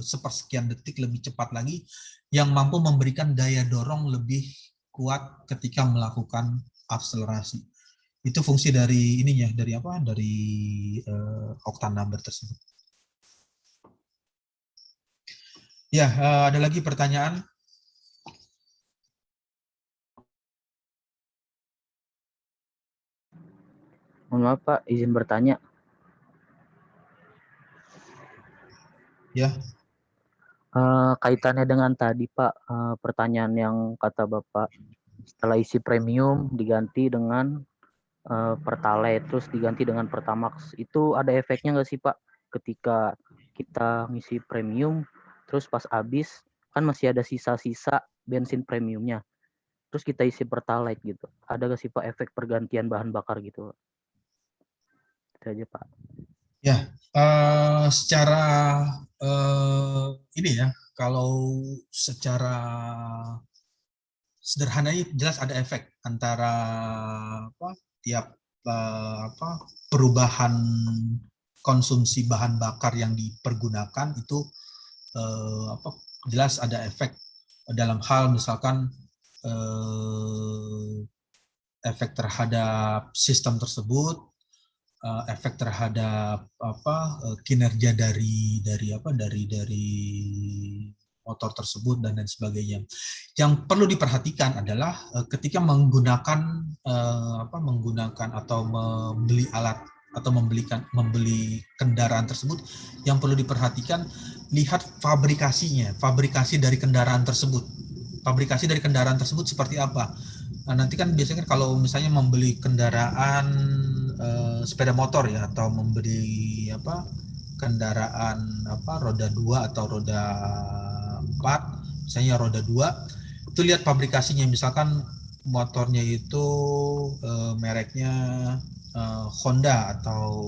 sepersekian detik lebih cepat lagi, yang mampu memberikan daya dorong lebih kuat ketika melakukan akselerasi. Itu fungsi dari ininya, dari apa? Dari octane number tersebut. Ya, ada lagi pertanyaan? Mohon maaf Pak, izin bertanya. Ya. Kaitannya dengan tadi Pak, pertanyaan yang kata Bapak, setelah isi premium diganti dengan Pertalite, terus diganti dengan Pertamax, itu ada efeknya nggak sih Pak? Ketika kita ngisi premium, terus pas habis, kan masih ada sisa-sisa bensin premiumnya, terus kita isi Pertalite gitu. Ada nggak sih Pak efek pergantian bahan bakar gitu? Itu aja Pak. Ya, secara ini ya, kalau secara sederhananya jelas ada efek antara tiap perubahan konsumsi bahan bakar yang dipergunakan itu jelas ada efek dalam hal misalkan efek terhadap sistem tersebut, efek terhadap kinerja dari motor tersebut dan lain sebagainya. Yang perlu diperhatikan adalah ketika menggunakan atau membeli alat atau membeli kendaraan tersebut, yang perlu diperhatikan, lihat fabrikasi dari kendaraan tersebut. Fabrikasi dari kendaraan tersebut seperti apa? Nah, nanti kan biasanya kalau misalnya membeli kendaraan sepeda motor ya, atau membeli kendaraan roda 2 atau roda 4, misalnya roda 2, itu lihat fabrikasinya, misalkan motornya itu mereknya Honda atau